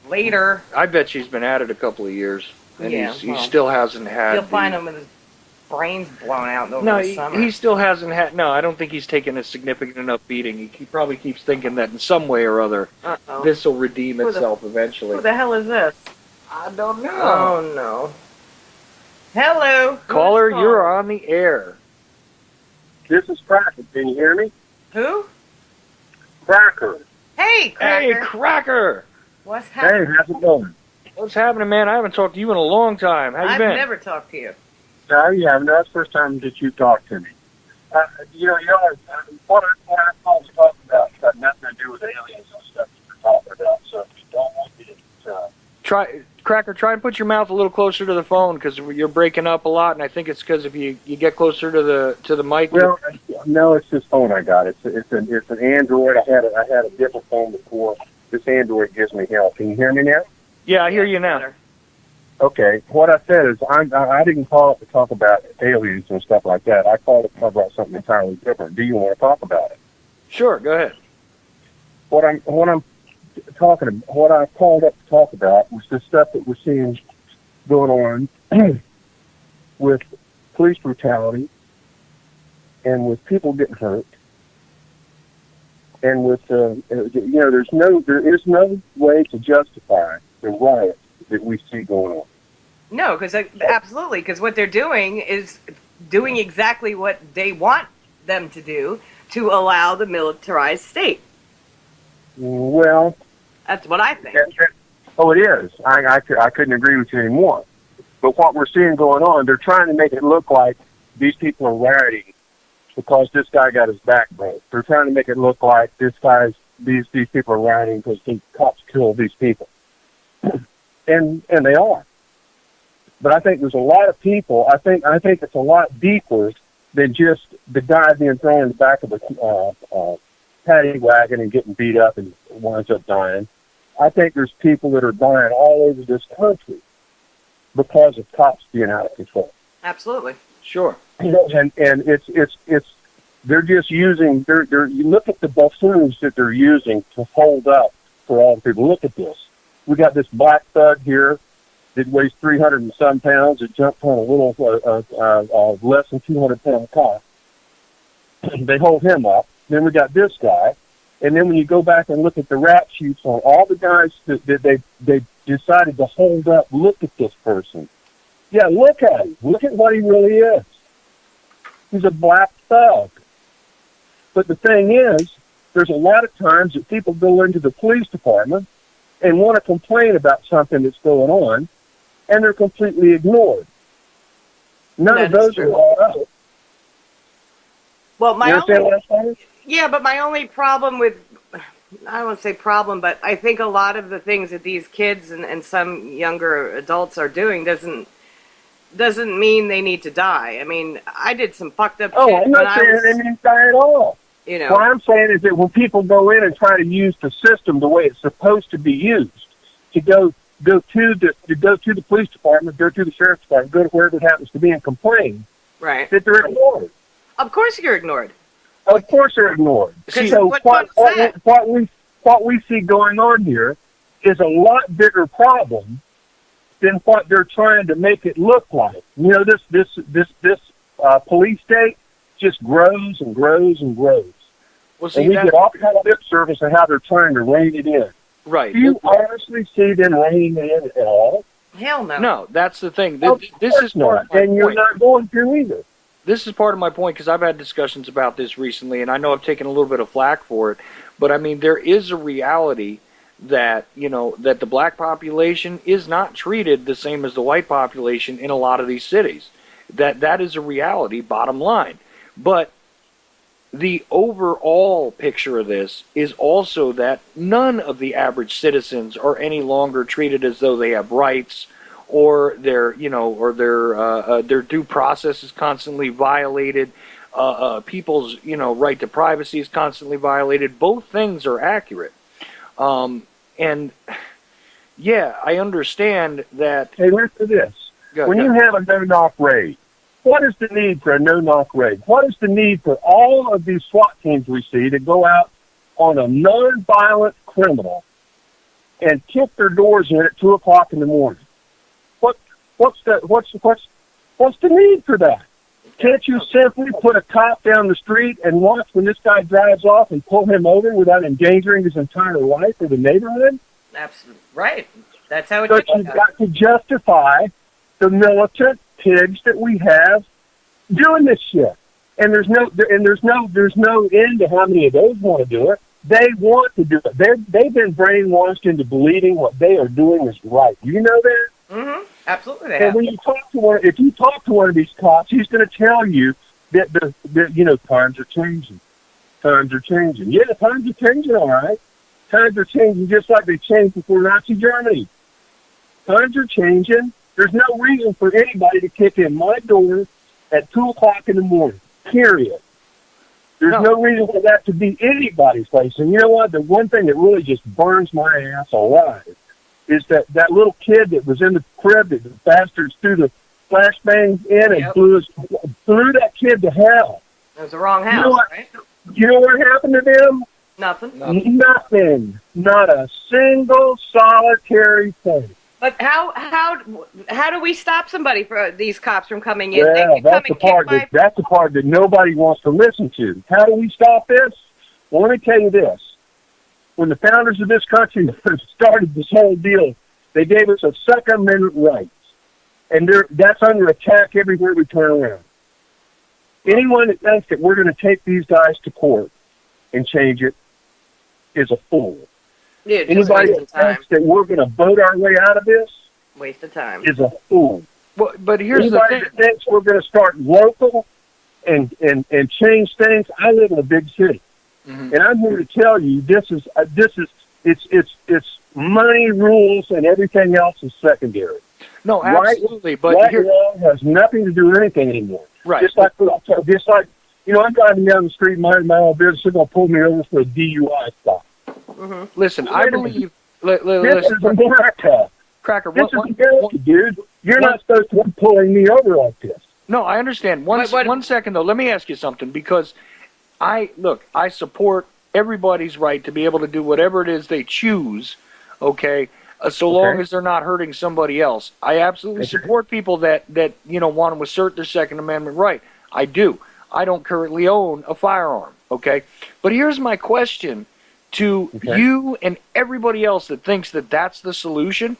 later." I bet she's been at it a couple of years, and Yeah, he well, still hasn't you'll had find the. him with his brains blown out over No, the he summer. still hasn't had. No, I don't think he's taken a significant enough beating. He probably keeps thinking that in some way or other, Uh oh. this will redeem Who the itself who eventually. the hell is this? I don't know. Oh no. Hello. Who's Caller, you're calling? on the air. This is Cracker. Can you hear me? Who? Cracker. Hey, Hey, Cracker. Cracker. What's Hey, happening? how's it going? What's happening, man? I haven't talked to you in a long time. How you I've been? never talked to you. No, yeah, no, that's the first time that you talked to me. What I called to talk about has got nothing to do with aliens and stuff that you're talking about. So if you don't want me to, Try and put your mouth a little closer to the phone because you're breaking up a lot, and I think it's because if you get closer to the mic. well, no, it's this phone I got. It's an Android. I had a different phone before. This Android gives me hell. Can you hear me now? Yeah, I hear you now. Better. Okay. What I said is I didn't call it to talk about aliens and stuff like that. I called it to talk about something entirely different. Do you want to talk about it? Sure, go ahead. What I'm what I called up to talk about was the stuff that we're seeing going on with police brutality and with people getting hurt and with there is no way to justify the riot that we see going on. No, because absolutely, because what they're doing is doing exactly what they want them to do to allow the militarized state. Well, That's what I think. oh, it is. I couldn't agree with you anymore. But what we're seeing going on, they're trying to make it look like these people are rioting because this guy got his back broke. They're trying to make it look like these people are rioting because the cops killed these people, and they are. But I think there's a lot of people. I think it's a lot deeper than just the guy being thrown in the back of a paddy wagon and getting beat up and winds up dying. I think there's people that are dying all over this country because of cops being out of control. Absolutely. Sure. And it's they're just using you look at the buffoons that they're using to hold up for all the people. Look at this. We got this black thug here that weighs 300 and some pounds that jumped on a little less than 200-pound cop. They hold him up. Then we got this guy. And then when you go back and look at the rap sheets on all the guys that they decided to hold up, look at this person. Yeah, look at him. Look at what he really is. He's a black thug. But the thing is, there's a lot of times that people go into the police department and want to complain about something that's going on, and they're completely ignored. None of those are brought up. Well, You understand what I'm saying? yeah, but my only problem with, I don't want to say problem, but I think a lot of the things that these kids and some younger adults are doing doesn't mean they need to die. I mean, I did some fucked up Oh, shit I'm when not I saying was, they need to die at all. you What know, I'm saying is that when people go in and try to use the system the way it's supposed to be used, to go to the police department, go to the sheriff's department, go to wherever it happens to be and complain, right. that they're ignored. Of course you're ignored. Of course they're ignored. Because So what sad. what we see going on here is a lot bigger problem than what they're trying to make it look like. You know, this police state just grows and grows and grows. Well, And see, we get all kind of lip service on how they're trying to rein it in. right. Do you honestly see them reining it in at all? Hell no. No, that's the thing. Of This course is part of not. my And you're point. not going to either. This is part of my point because I've had discussions about this recently, and I know I've taken a little bit of flack for it. But I mean, there is a reality that that the black population is not treated the same as the white population in a lot of these cities. That is a reality. Bottom line. But the overall picture of this is also that none of the average citizens are any longer treated as though they have rights, or their due process is constantly violated. People's right to privacy is constantly violated. Both things are accurate, and yeah, I understand that. Hey, listen to this. When you have a no-knock raid, what is the need for a no-knock raid? What is the need for all of these SWAT teams we see to go out on a non-violent criminal and kick their doors in at 2 o'clock in the morning? What's the need for that? Can't you simply put a cop down the street and watch when this guy drives off and pull him over without endangering his entire life or the neighborhood? Absolutely right. That's how it But you've got to justify the militant pigs that we have doing this shit. And there's no end to how many of those want to do it. They want to do it. They've been brainwashed into believing what they are doing is right. You know that? Mm-hmm. Absolutely, they and have. when you talk to one, if you talk to one of these cops, he's going to tell you that the times are changing. Times are changing. Yeah, times are changing, all right. Times are changing just like they changed before Nazi Germany. Times are changing. There's no reason for anybody to kick in my door at 2 o'clock in the morning, period. There's no reason for that to be anybody's place. And you know what? The one thing that really just burns my ass alive is that little kid that was in the crib that the bastards threw the flashbangs in and blew that kid to hell. It was the wrong house, right? You know what happened to them? Nothing. Nothing. Not a single solitary thing. But how do we stop somebody for these cops from coming in? Yeah, that's the part that nobody wants to listen to. How do we stop this? Well, let me tell you this. When the founders of this country started this whole deal, they gave us a Second Amendment rights. And that's under attack everywhere we turn around. Anyone that thinks that we're going to take these guys to court and change it is a fool. Yeah, anybody that thinks that we're going to vote our way out of this waste of time is a fool. Well, but here's anybody the thing. that thinks we're going to start local and change things. I live in a big city, and I'm here to tell you it's money, rules, and everything else is secondary. No, absolutely. But right law has nothing to do with anything anymore. Right. Just like I'm driving down the street, minding my own business. They're going to pull me over for a DUI stop. Mm-hmm. Listen, I believe. This is America. Cracker, this is America, dude. You're not supposed to be pulling me over like this. No, I understand. One second, though. Let me ask you something, because I support everybody's right to be able to do whatever it is they choose, okay, so long as they're not hurting somebody else. I absolutely support people that want to assert their Second Amendment right. I do. I don't currently own a firearm, okay? But here's my question to you and everybody else that thinks that that's the solution,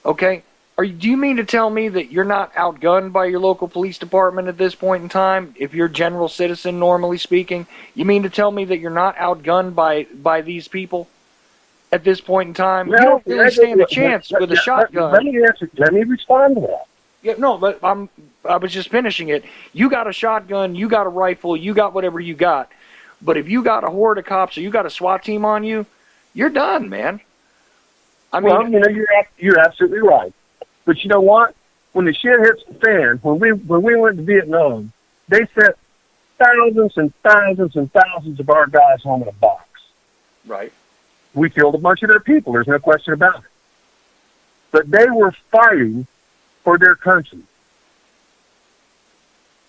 okay? Do you mean to tell me that you're not outgunned by your local police department at this point in time? If you're a general citizen, normally speaking, you mean to tell me that you're not outgunned by these people at this point in time? Well, you don't really stand a chance with a shotgun. Let me respond to that. Yeah, no, but I was just finishing it. You got a shotgun, you got a rifle, you got whatever you got. But if you got a horde of cops or you got a SWAT team on you, you're done, man. I mean, you're absolutely right. But you know what? When the shit hits the fan, when we went to Vietnam, they sent thousands and thousands and thousands of our guys home in a box. Right. We killed a bunch of their people. There's no question about it. But they were fighting for their country.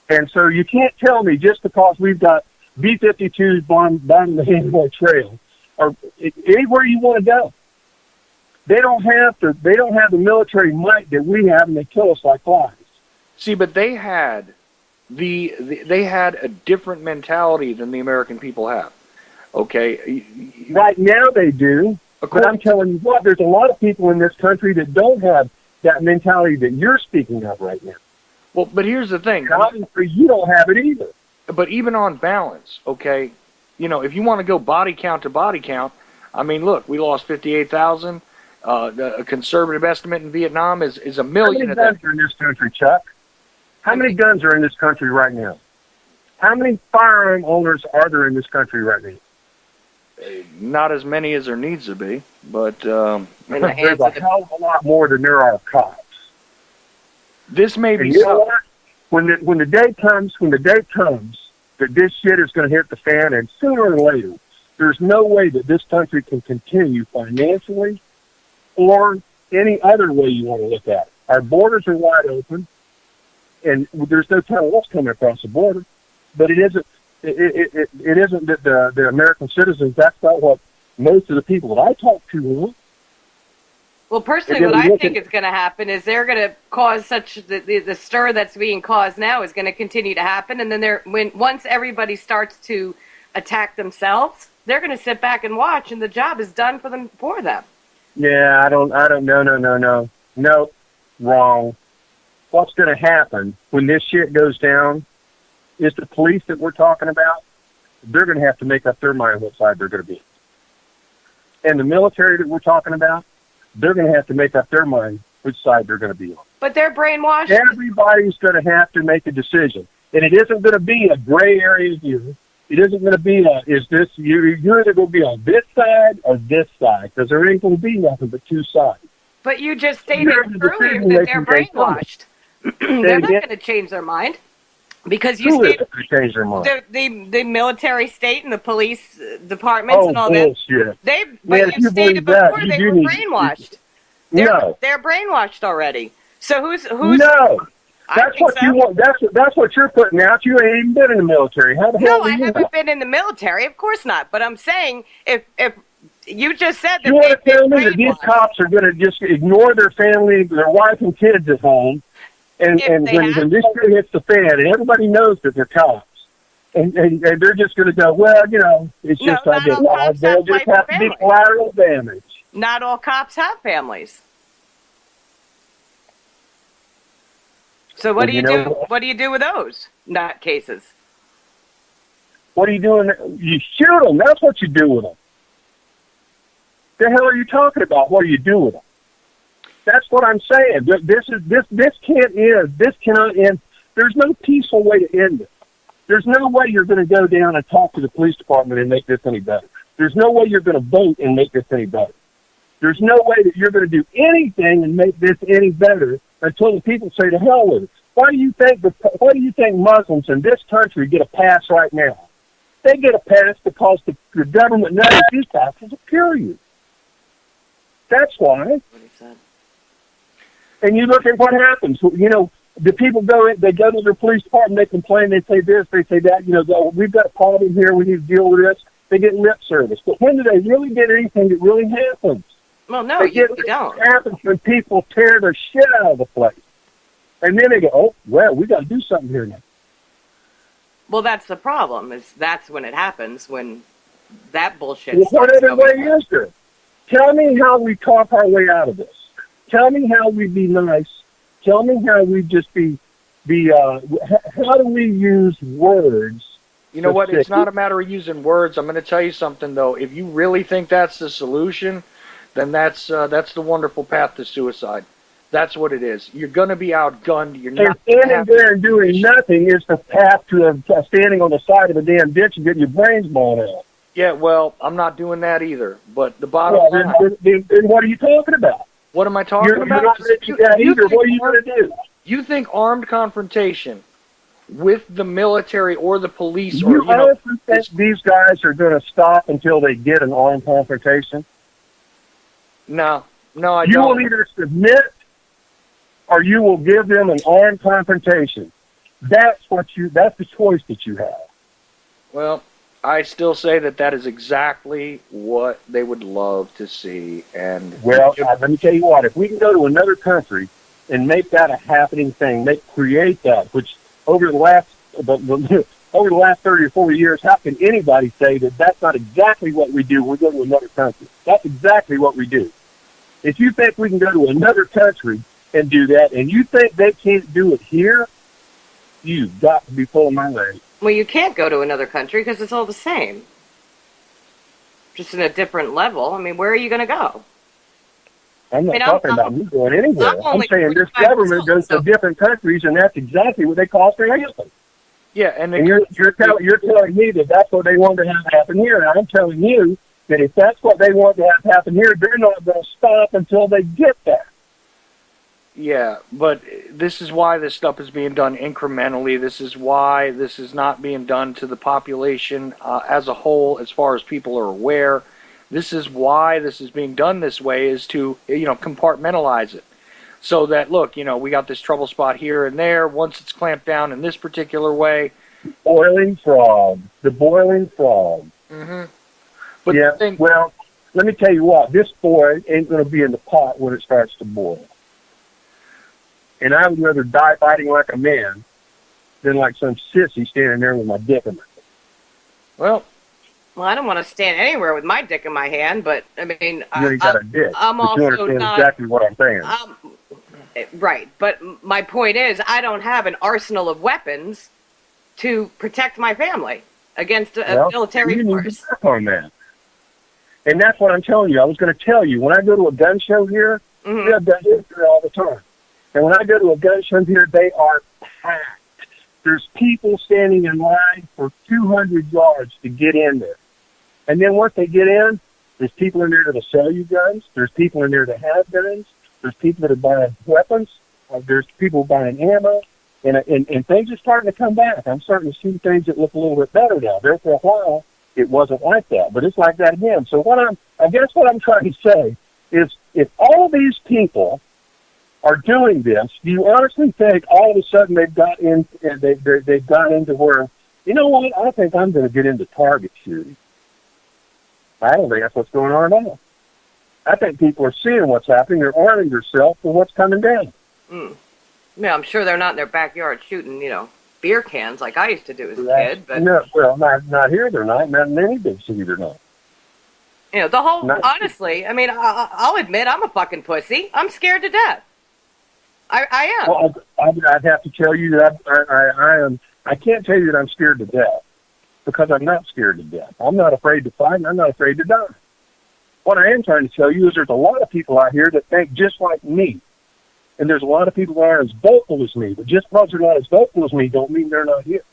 And so you can't tell me just because we've got B-52s bombing the Hanway Trail or anywhere you want to go. They don't have the military might that we have, and they kill us like flies. See, but they had a different mentality than the American people have. Okay. Right now they do. But I'm telling you what, there's a lot of people in this country that don't have that mentality that you're speaking of right now. Well, but here's the thing. Obviously, you don't have it either. But even on balance, okay, if you want to go body count to body count, I mean, look, we lost 58,000. A conservative estimate in Vietnam is 1 million. How many guns are in this country, Chuck? How many guns are in this country right now? How many firearm owners are there in this country right now? Not as many as there needs to be, but In the There's hands a of the hell of a lot more than there are cops. this may be And you know so. what? When the day comes that this shit is going to hit the fan, and sooner or later, there's no way that this country can continue financially or any other way you want to look at it. Our borders are wide open, and there's no telling what's coming across the border. But it isn't. It isn't that the American citizens. That's not what most of the people that I talk to want. Well, personally, Again, what we I look think at- is going to happen is they're going to cause such the stir that's being caused now is going to continue to happen, and then once everybody starts to attack themselves, they're going to sit back and watch, and the job is done for them. Yeah, I don't. No, wrong. What's going to happen when this shit goes down is the police that we're talking about. They're going to have to make up their mind what side they're going to be. And the military that we're talking about, they're going to have to make up their mind which side they're going to be on. But they're brainwashed. Everybody's going to have to make a decision, and it isn't going to be a gray area here. It isn't going to be you're either going to be on this side or this side, because there ain't going to be nothing but two sides. But you just stated You're the earlier decision that they're making based on it. brainwashed. They're not again? going to change their mind because you Who is stated going to change their mind? the military state and the police departments Oh, and all that. bullshit. But Man, if you you stated believe that, before you they do were need- brainwashed. No. They're brainwashed already. So who's No. I That's think what so. you want. That's what you're putting out. You ain't even been in the military. How the hell No, do I you haven't know? been in the military. Of course not. But I'm saying if you just said that You want to they've tell been me that these brainwashed. cops are going to just ignore their family, their wife and kids at home, and If and they when have this shit hits the fan, and everybody knows that they're cops, and they're just going to go, well, it's No, just not like this. all cops They'll have just wife have and to be family. collateral damage. Not all cops have families. So what Well, do you you do? know- What do you do with those not cases? What are you doing? You shoot them. That's what you do with them. The hell are you talking about? What do you do with them? That's what I'm saying. This can't end. This cannot end. There's no peaceful way to end it. There's no way you're going to go down and talk to the police department and make this any better. There's no way you're going to vote and make this any better. There's no way that you're going to do anything and make this any better until the people say to hell with it. Why do you think Muslims in this country get a pass right now? They get a pass because the government knows these passes are period. That's why. What he said. And you look at what happens. The people they go to their police department, they complain, they say this, they say that. We've got a problem here, we need to deal with this. They get lip service. But when do they really get anything that really happens? Well, no, They you get don't. It happens when people tear the shit out of the place. And then they go, oh, well, we got to do something here now. Well, that's the problem. That's when it happens, when that bullshit Well, what starts other going way on. is there? Tell me how we talk our way out of this. Tell me how we be nice. Tell me how we just how do we use words? You know what? It's not a matter of using words. I'm going to tell you something, though. If you really think that's the solution, then that's the wonderful path to suicide. That's what it is. You're going to be outgunned. You're And not standing there and doing nothing is the path to standing on the side of a damn ditch and getting your brains blown out. Yeah, well, I'm not doing that either. But the bottom Well, line, then what are you talking about? what am I talking You're about? not going to do that either. What are you going to do? You think armed confrontation with the military or the police or You honestly think these guys are going to stop until they get an armed confrontation? No, I You don't. will either submit or you will give them an armed confrontation. That's the choice that you have. Well, I still say that is exactly what they would love to see. And Well, let me tell you what, if we can go to another country and make that a happening thing, create that, which over the last 30 or 40 years, how can anybody say that that's not exactly what we do when we go to another country? That's exactly what we do. If you think we can go to another country and do that, and you think they can't do it here, you've got to be pulling my leg. Well, you can't go to another country because it's all the same. Just in a different level. I mean, where are you going to go? I'm not I mean, talking about me going anywhere. I'm I'm only saying this 45 government years goes old, to different countries, and that's exactly what they call for anything. Yeah, and And you're telling me that that's what they want to have happen here, and I'm telling you that if that's what they want to have happen here, they're not going to stop until they get that. yeah, but this is why this stuff is being done incrementally. This is why this is not being done to the population as a whole, as far as people are aware. This is why this is being done this way, is to, compartmentalize it. So that, look, we got this trouble spot here and there. Once it's clamped down in this particular way. Boiling frog. The boiling frog. Mm-hmm. But yeah, well, let me tell you what. This boy ain't going to be in the pot when it starts to boil. And I would rather die fighting like a man than like some sissy standing there with my dick in my hand. Well, I don't want to stand anywhere with my dick in my hand, but I mean, you ain't got a dick. I'm but also you understand not exactly what I'm saying. Right. But my point is, I don't have an arsenal of weapons to protect my family against a military you force. Need to work on that. And that's what I'm telling you. I was going to tell you, when I go to a gun show here, we have gun shows here all the time. And when I go to a gun show here, they are packed. There's people standing in line for 200 yards to get in there. And then once they get in, there's people in there that'll sell you guns. There's people in there that have guns. There's people that are buying weapons. There's people buying ammo. And things are starting to come back. I'm starting to see things that look a little bit better now. There for a while, it wasn't like that. But it's like that again. So I guess what I'm trying to say is, if all of these people are doing this, do you honestly think all of a sudden they've got into where, you know what, I think I'm going to get into target shooting? I don't think that's what's going on at all. I think people are seeing what's happening. They're arming themselves for what's coming down. Yeah, I'm sure they're not in their backyard shooting, beer cans like I used to do as a kid. But no, well, not here they're not. Not in any big city they're not. Honestly, I mean, I'll admit I'm a fucking pussy. I'm scared to death. I am. Well, I'd have to tell you that I am. I can't tell you that I'm scared to death, because I'm not scared to death. I'm not afraid to fight, and I'm not afraid to die. What I am trying to tell you is there's a lot of people out here that think just like me. And there's a lot of people that aren't as vocal as me. But just because they're not as vocal as me don't mean they're not here.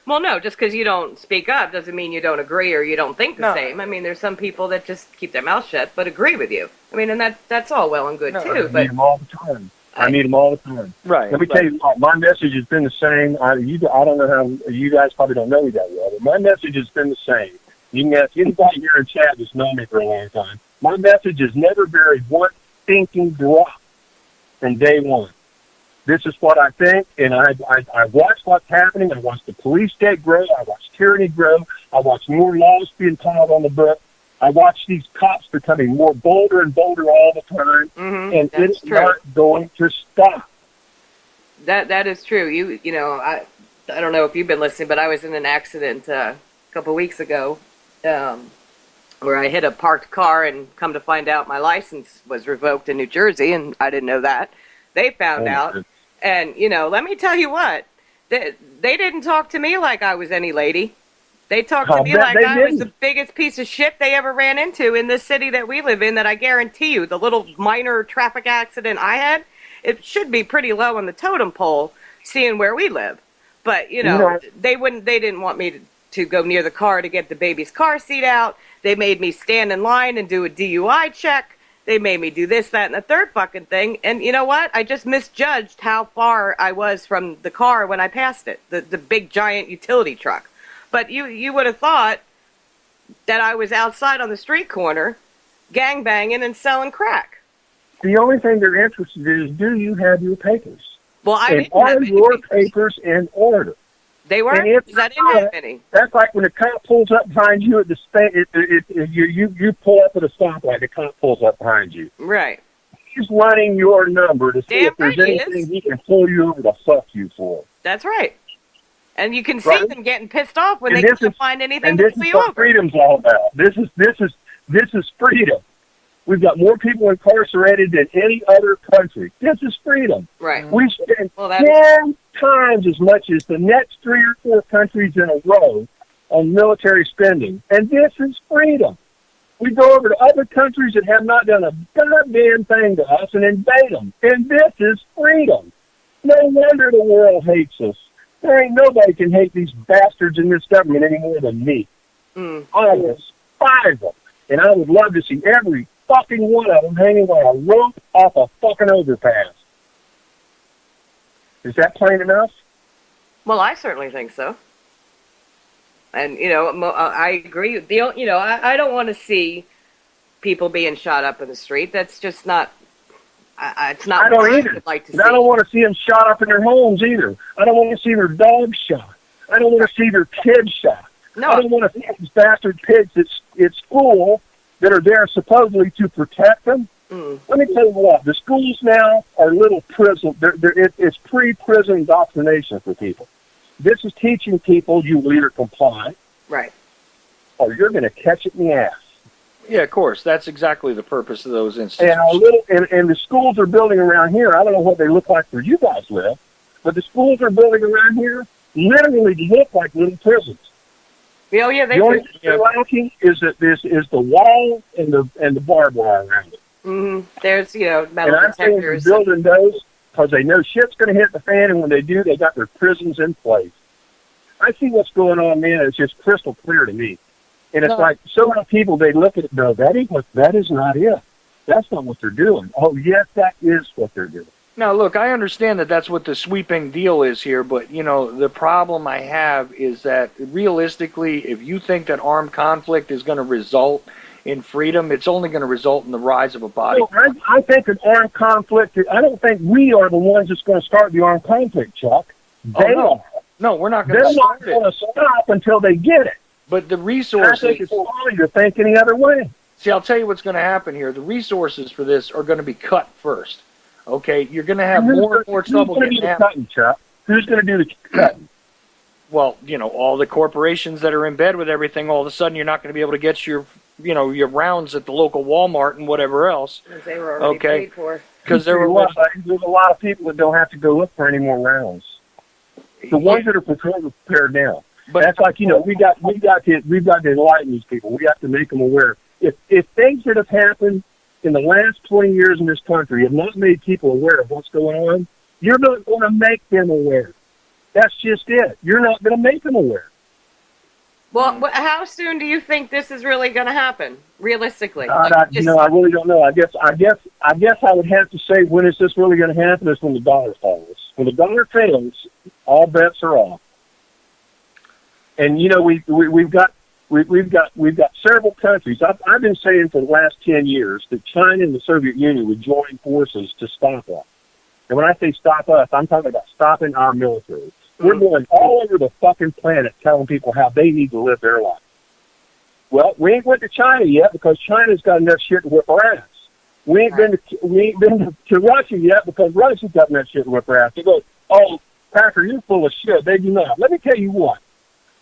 Well, no, just because you don't speak up doesn't mean you don't agree or you don't think the same. I mean, there's some people that just keep their mouth shut but agree with you. I mean, and that's all well and good, too. I meet them all the time. I meet them all the time. Right. Let me tell you what, my message has been the same. I don't know how, you guys probably don't know me that well, but my message has been the same. You can ask anybody here in chat that's known me for a long time. My message has never varied one thinking drop from day one. This is what I think, and I watch what's happening. I watch the police state grow. I watch tyranny grow. I watch more laws being piled on the book. I watch these cops becoming more bolder and bolder all the time, and it's not going to stop. That is true. I don't know if you've been listening, but I was in an accident a couple weeks ago where I hit a parked car, and come to find out my license was revoked in New Jersey, and I didn't know that. They found out, and let me tell you what, they didn't talk to me like I was any lady. They talked to me like I was the biggest piece of shit they ever ran into in this city that we live in, that I guarantee you, the little minor traffic accident I had, it should be pretty low on the totem pole, seeing where we live. But, they didn't want me to go near the car to get the baby's car seat out. They made me stand in line and do a DUI check. They made me do this, that, and the third fucking thing. And you know what? I just misjudged how far I was from the car when I passed it, the big, giant utility truck. But you would have thought that I was outside on the street corner, gangbanging and selling crack. The only thing they're interested in is, do you have your papers? Well, I didn't have have any your papers in order. They were? Because I didn't have any. That's like when a cop pulls up behind you at the you pull up at a stoplight, the cop pulls up behind you. Right. He's running your number to see if there's right, anything he can pull you over to fuck you for. That's right. And you can see them getting pissed off when they can't find anything to pull you over. This is what freedom's all about. This is freedom. We've got more people incarcerated than any other country. This is freedom. Right. We spend 10 times as much as the next 3 or 4 countries in a row on military spending. And this is freedom. We go over to other countries that have not done a goddamn thing to us and invade them. And this is freedom. No wonder the world hates us. There ain't nobody can hate these bastards in this government any more than me. Mm. I despise them. And I would love to see every fucking one of them hanging by a rope off a fucking overpass. Is that plain enough? Well, I certainly think so. And, I agree. I don't want to see people being shot up in the street. That's just not, it's not I don't what I either. would like to And see. I don't want to see them shot up in their homes either. I don't want to see their dogs shot. I don't want to see their kids shot. No. I don't want to see these bastard pigs at school that are there supposedly to protect them. Mm. Let me tell you what, the schools now are little prison. It's pre-prison indoctrination for people. This is teaching people you will either comply Right. or you're going to catch it in the ass. Yeah, of course. That's exactly the purpose of those And institutions. and the schools are building around here. I don't know what they look like where you guys live, but the schools are building around here literally look like little prisons. Oh, yeah, they The only do. thing they're lacking is that this is the wall and the barbed wire around it. Mm-hmm. There's, metal And I'm saying they're detectors. building those because they know shit's going to hit the fan, and when they do, they got their prisons in place. I see what's going on, man. It's just crystal clear to me. And it's like so many people, they look at it, no, that is not it. That's not what they're doing. Oh, yes, that is what they're doing. Now, look, I understand that that's what the sweeping deal is here, but, the problem I have is that realistically, if you think that armed conflict is going to result in freedom, it's only going to result in the rise of a body. No, I think an armed conflict, I don't think we are the ones that's going to start the armed conflict, Chuck. They are. No, we're not going They're to not start going it. to stop until they get it. But the I resources... think it's folly to think any other way. See, I'll tell you what's going to happen here. The resources for this are going to be cut first. Okay? You're going to have more and more trouble Who's going to getting do the out. cutting, Chuck? Who's going to do the cutting? Well, all the corporations that are in bed with everything, all of a sudden you're not going to be able to get your rounds at the local Walmart and whatever else. They were already paid for. Because There's a lot of people that don't have to go look for any more rounds. The ones that are prepared now. But That's like, we've got to enlighten these people. We have to make them aware. If things that have happened in the last 20 years in this country have not made people aware of what's going on, you're not going to make them aware. That's just it. You're not going to make them aware. Well, how soon do you think this is really going to happen, realistically? I really don't know. I guess I would have to say, when is this really going to happen? Is when the dollar falls. When the dollar fails, all bets are off. And we've got several countries. I've been saying for the last 10 years that China and the Soviet Union would join forces to stop us. And when I say stop us, I'm talking about stopping our military. We're going all over the fucking planet telling people how they need to live their life. Well, we ain't went to China yet because China's got enough shit to whip our ass. We ain't been to Russia yet because Russia's got enough shit to whip our ass. They go, oh, Packer, you're full of shit. They do not. Let me tell you what.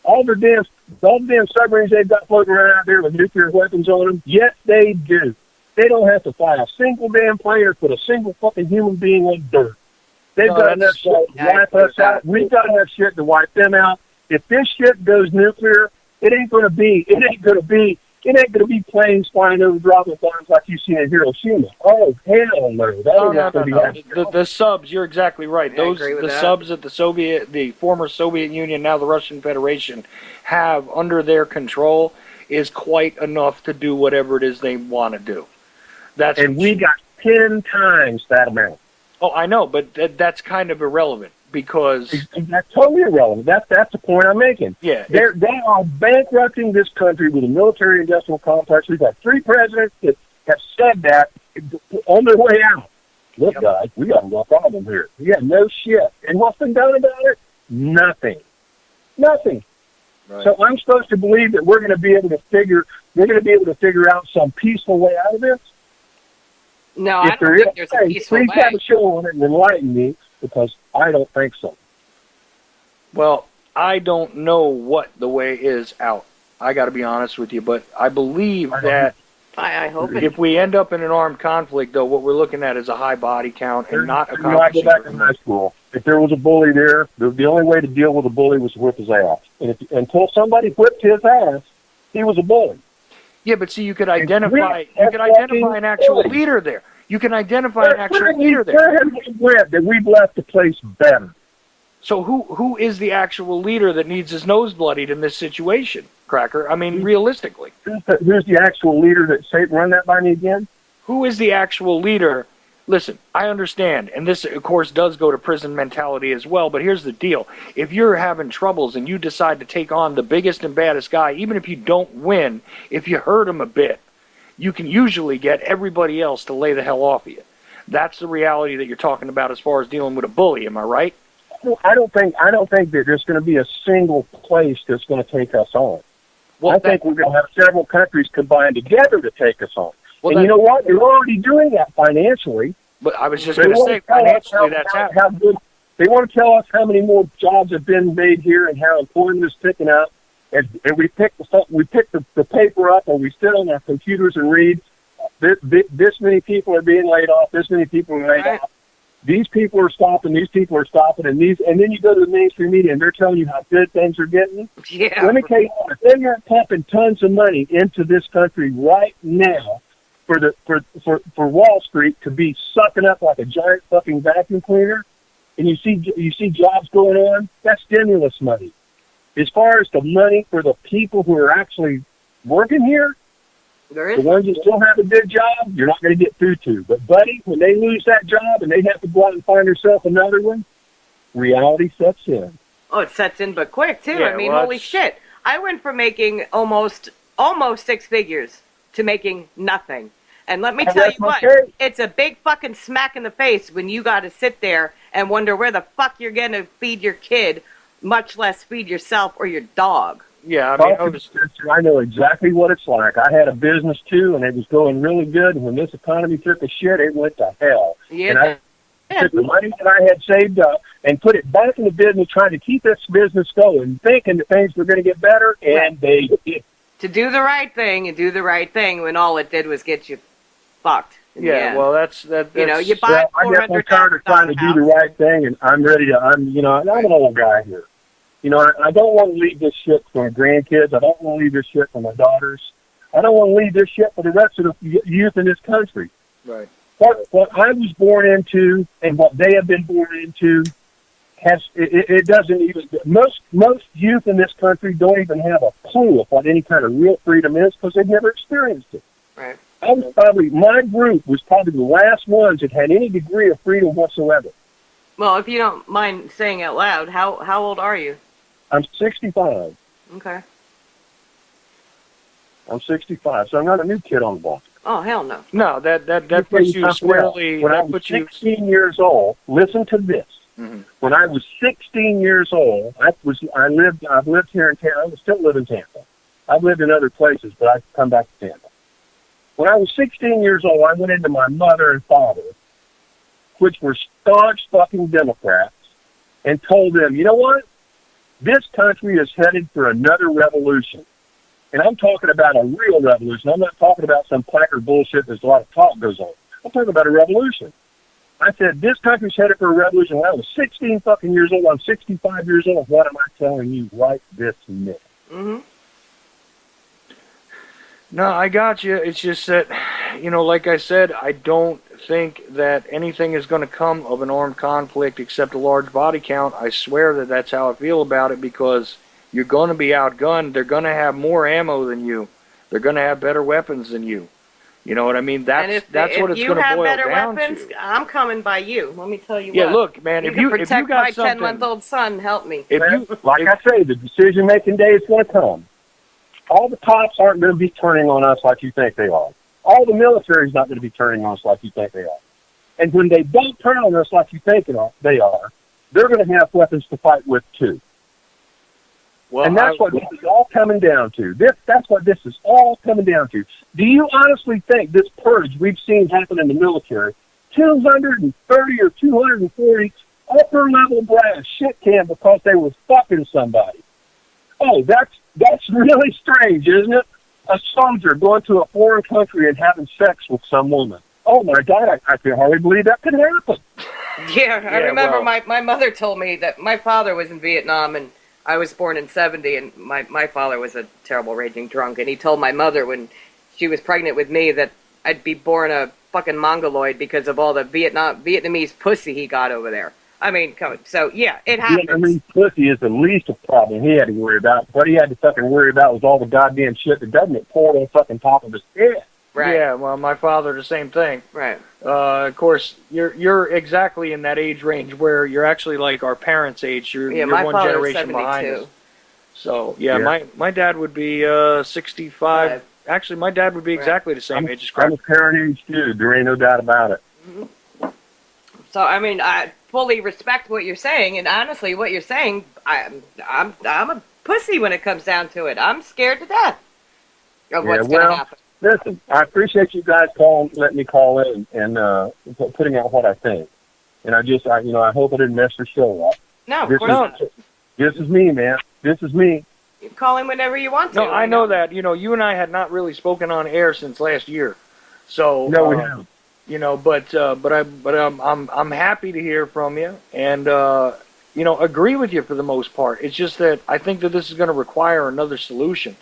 All the damn submarines they've got floating around out there with nuclear weapons on them, yes, they do. They don't have to fly a single damn plane or put a single fucking human being on dirt. They've got enough shit to wipe us out. We've got enough shit to wipe them out. If this shit goes nuclear, it ain't gonna be planes flying over dropping bombs like you seen in Hiroshima. Oh hell no! The subs, you're exactly right. The subs that the former Soviet Union, now the Russian Federation, have under their control is quite enough to do whatever it is they want to do. We got 10 times that amount. Oh, I know, but that's kind of irrelevant because that's totally irrelevant. That's the point I'm making. Yeah, they are bankrupting this country with a military-industrial complex. We've got 3 presidents that have said that on their way out. Look, guys, we got a real problem here. Yeah, no shit. And what's been done about it? Nothing. Nothing. Right. So I'm supposed to believe that we're going to be able to figure out some peaceful way out of this. No, I don't think there's a peaceful way. Please have a show on it and enlighten me, because I don't think so. Well, I don't know what the way is out. I got to be honest with you, but I believe that I hope if we end up in an armed conflict, though, what we're looking at is a high body count and not a I go back to high school. If there was a bully there, the only way to deal with a bully was to whip his ass. And until somebody whipped his ass, he was a bully. Yeah, but see, you could identify an actual leader there. You can identify an actual leader there. Where have we went that we've left the place better? So who is the actual leader that needs his nose bloodied in this situation, Cracker? I mean, realistically, Who's the actual leader that say run that by me again? who is the actual leader? Listen, I understand, and this, of course, does go to prison mentality as well, but here's the deal. If you're having troubles and you decide to take on the biggest and baddest guy, even if you don't win, if you hurt him a bit, you can usually get everybody else to lay the hell off of you. That's the reality that you're talking about as far as dealing with a bully, am I right? I don't think that there's going to be a single place that's going to take us on. Well, I think we're going to have several countries combined together to take us on. Well, and you know what? They're already doing that financially. But I was just going to say, financially, that's happening. How good, they want to tell us how many more jobs have been made here and how employment is picking up. And we pick the paper up, or we sit on our computers and read. This many people are being laid off. This many people are laid off. These people are stopping. These people are stopping. And then you go to the mainstream media and they're telling you how good things are getting. Yeah. Let me tell you what. They're not pumping tons of money into this country right now for Wall Street to be sucking up like a giant fucking vacuum cleaner, and you see jobs going on. That's stimulus money. As far as the money for the people who are actually working here, the ones that still have a good job, you're not going to get through to. But buddy, when they lose that job and they have to go out and find themselves another one, reality sets in. Oh, it sets in, but quick too. Yeah, I mean, well, holy shit! I went from making almost 6 figures to making nothing. And let me tell you what, it's a big fucking smack in the face when you got to sit there and wonder where the fuck you're going to feed your kid, much less feed yourself or your dog. Yeah, I mean, I know exactly what it's like. I had a business too, and it was going really good. And when this economy took a shit, it went to hell. Yeah. And I took the money that I had saved up and put it back in the business, trying to keep this business going, thinking that things were going to get better, and they did. To do the right thing and do the right thing when all it did was get you fucked. yeah, well, that's you know, you buy I guess I'm tired of trying to do the right thing, and I'm ready to. I'm an old guy here. You know, I don't want to leave this shit for my grandkids. I don't want to leave this shit for my daughters. I don't want to leave this shit for the rest of the youth in this country. right. What I was born into and what they have been born into it doesn't even. Most youth in this country don't even have a clue of what any kind of real freedom is because they've never experienced it. Right. My group was probably the last ones that had any degree of freedom whatsoever. Well, if you don't mind saying out loud, how old are you? I'm 65. Okay. I'm 65, so I'm not a new kid on the block. Oh, hell no. No, that puts you squarely. When I was 16 years old, listen to this. Mm-hmm. When I was 16 years old, I've lived here in Tampa. I still live in Tampa. I've lived in other places, but I've come back to Tampa. When I was 16 years old, I went into my mother and father, which were staunch fucking Democrats, and told them, you know what? This country is headed for another revolution. And I'm talking about a real revolution. I'm not talking about some placard bullshit there's a lot of talk goes on. I'm talking about a revolution. I said, this country's headed for a revolution. When I was 16 fucking years old, I'm 65 years old. What am I telling you right this minute? Mm-hmm. No, I got you. It's just that, like I said, I don't think that anything is going to come of an armed conflict except a large body count. I swear that that's how I feel about it because you're going to be outgunned. They're going to have more ammo than you. They're going to have better weapons than you. You know what I mean? That's what it's going to boil down to. If you have better weapons, I'm coming by you. Let me tell you what. Yeah, look, man, if you protect got my something, 10-month-old son, help me. I say, the decision-making day is going to come. All the cops aren't going to be turning on us like you think they are. All the military is not going to be turning on us like you think they are. And when they don't turn on us like you think they are, they're going to have weapons to fight with too. Well, and that's what this is all coming down to. That's what this is all coming down to. Do you honestly think this purge we've seen happen in the military, 230 or 240 upper-level brass shit can because they were fucking somebody? Oh, that's really strange, isn't it? A soldier going to a foreign country and having sex with some woman. Oh, my God, I can hardly believe that could happen. Yeah, I remember my mother told me that my father was in Vietnam, and I was born in 70, and my father was a terrible raging drunk, and he told my mother when she was pregnant with me that I'd be born a fucking mongoloid because of all the Vietnamese pussy he got over there. I mean, so yeah, it Being happens. Marine pussy is the least of problem he had to worry about. What he had to fucking worry about was all the goddamn shit the government poured on fucking top of his head. Right. Yeah, well, my father, the same thing. Right. Of course, you're exactly in that age range where you're actually like our parents' age. Yeah, You're my one father was generation behind us. 72. So yeah, Yeah. my dad would be 65. Five. Actually, my dad would be Right. exactly the same age as I'm Cracker. a parent age dude. There ain't no doubt about it. So I mean, I fully respect what you're saying, and honestly, what you're saying, I'm a pussy when it comes down to it. I'm scared to death of Yeah, what's going well, to happen. listen, I appreciate you guys letting me call in and putting out what I think. And I hope I didn't mess your show up. No, of This course is, not. this is me, man. This is me. You call in whenever you want to. No, I know that. You and I had not really spoken on air since last year. So No, we haven't. I'm happy to hear from you, and agree with you for the most part. It's just that I think that this is going to require another solution.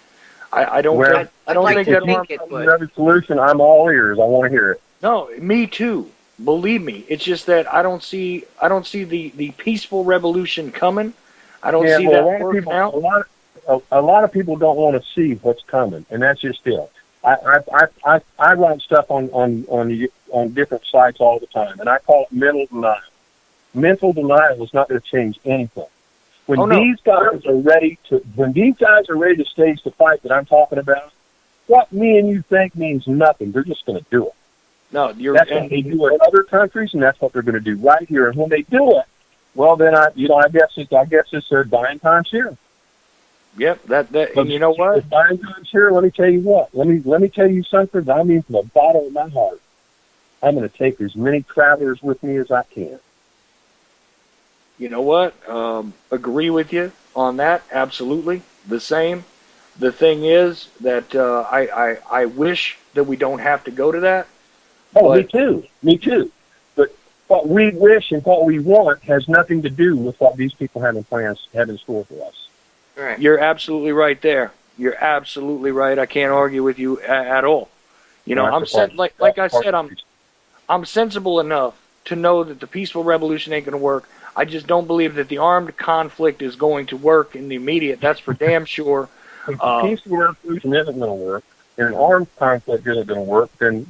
I don't Well, think, I don't I'd like think to that think arm. it would. Another solution, I'm all ears. I want to hear it. No, me too. Believe me, it's just that I don't see the peaceful revolution coming. I don't see that working out. A lot of people don't want to see what's coming, and that's just it. I write stuff on different sites all the time, and I call it mental denial. Mental denial is not going to change anything. When these guys are ready to stage the fight that I'm talking about, what me and you think means nothing. They're just going to do it. No, That's what they do in other countries, and that's what they're going to do right here. And when they do it, well, then I guess it's their dying times here. Yep, and you know what? It's dying times here. Let me tell you what. Let me tell you something that I mean from the bottom of my heart. I'm going to take as many travelers with me as I can. You know what? Agree with you on that. Absolutely. The same. The thing is that I wish that we don't have to go to that. Oh, me too. Me too. But what we wish and what we want has nothing to do with what these people have in store for us. Right. You're absolutely right there. You're absolutely right. I can't argue with you at all. Like I said, I'm sensible enough to know that the peaceful revolution ain't going to work. I just don't believe that the armed conflict is going to work in the immediate. That's for damn sure. If the peaceful revolution isn't going to work, and an armed conflict isn't going to work, then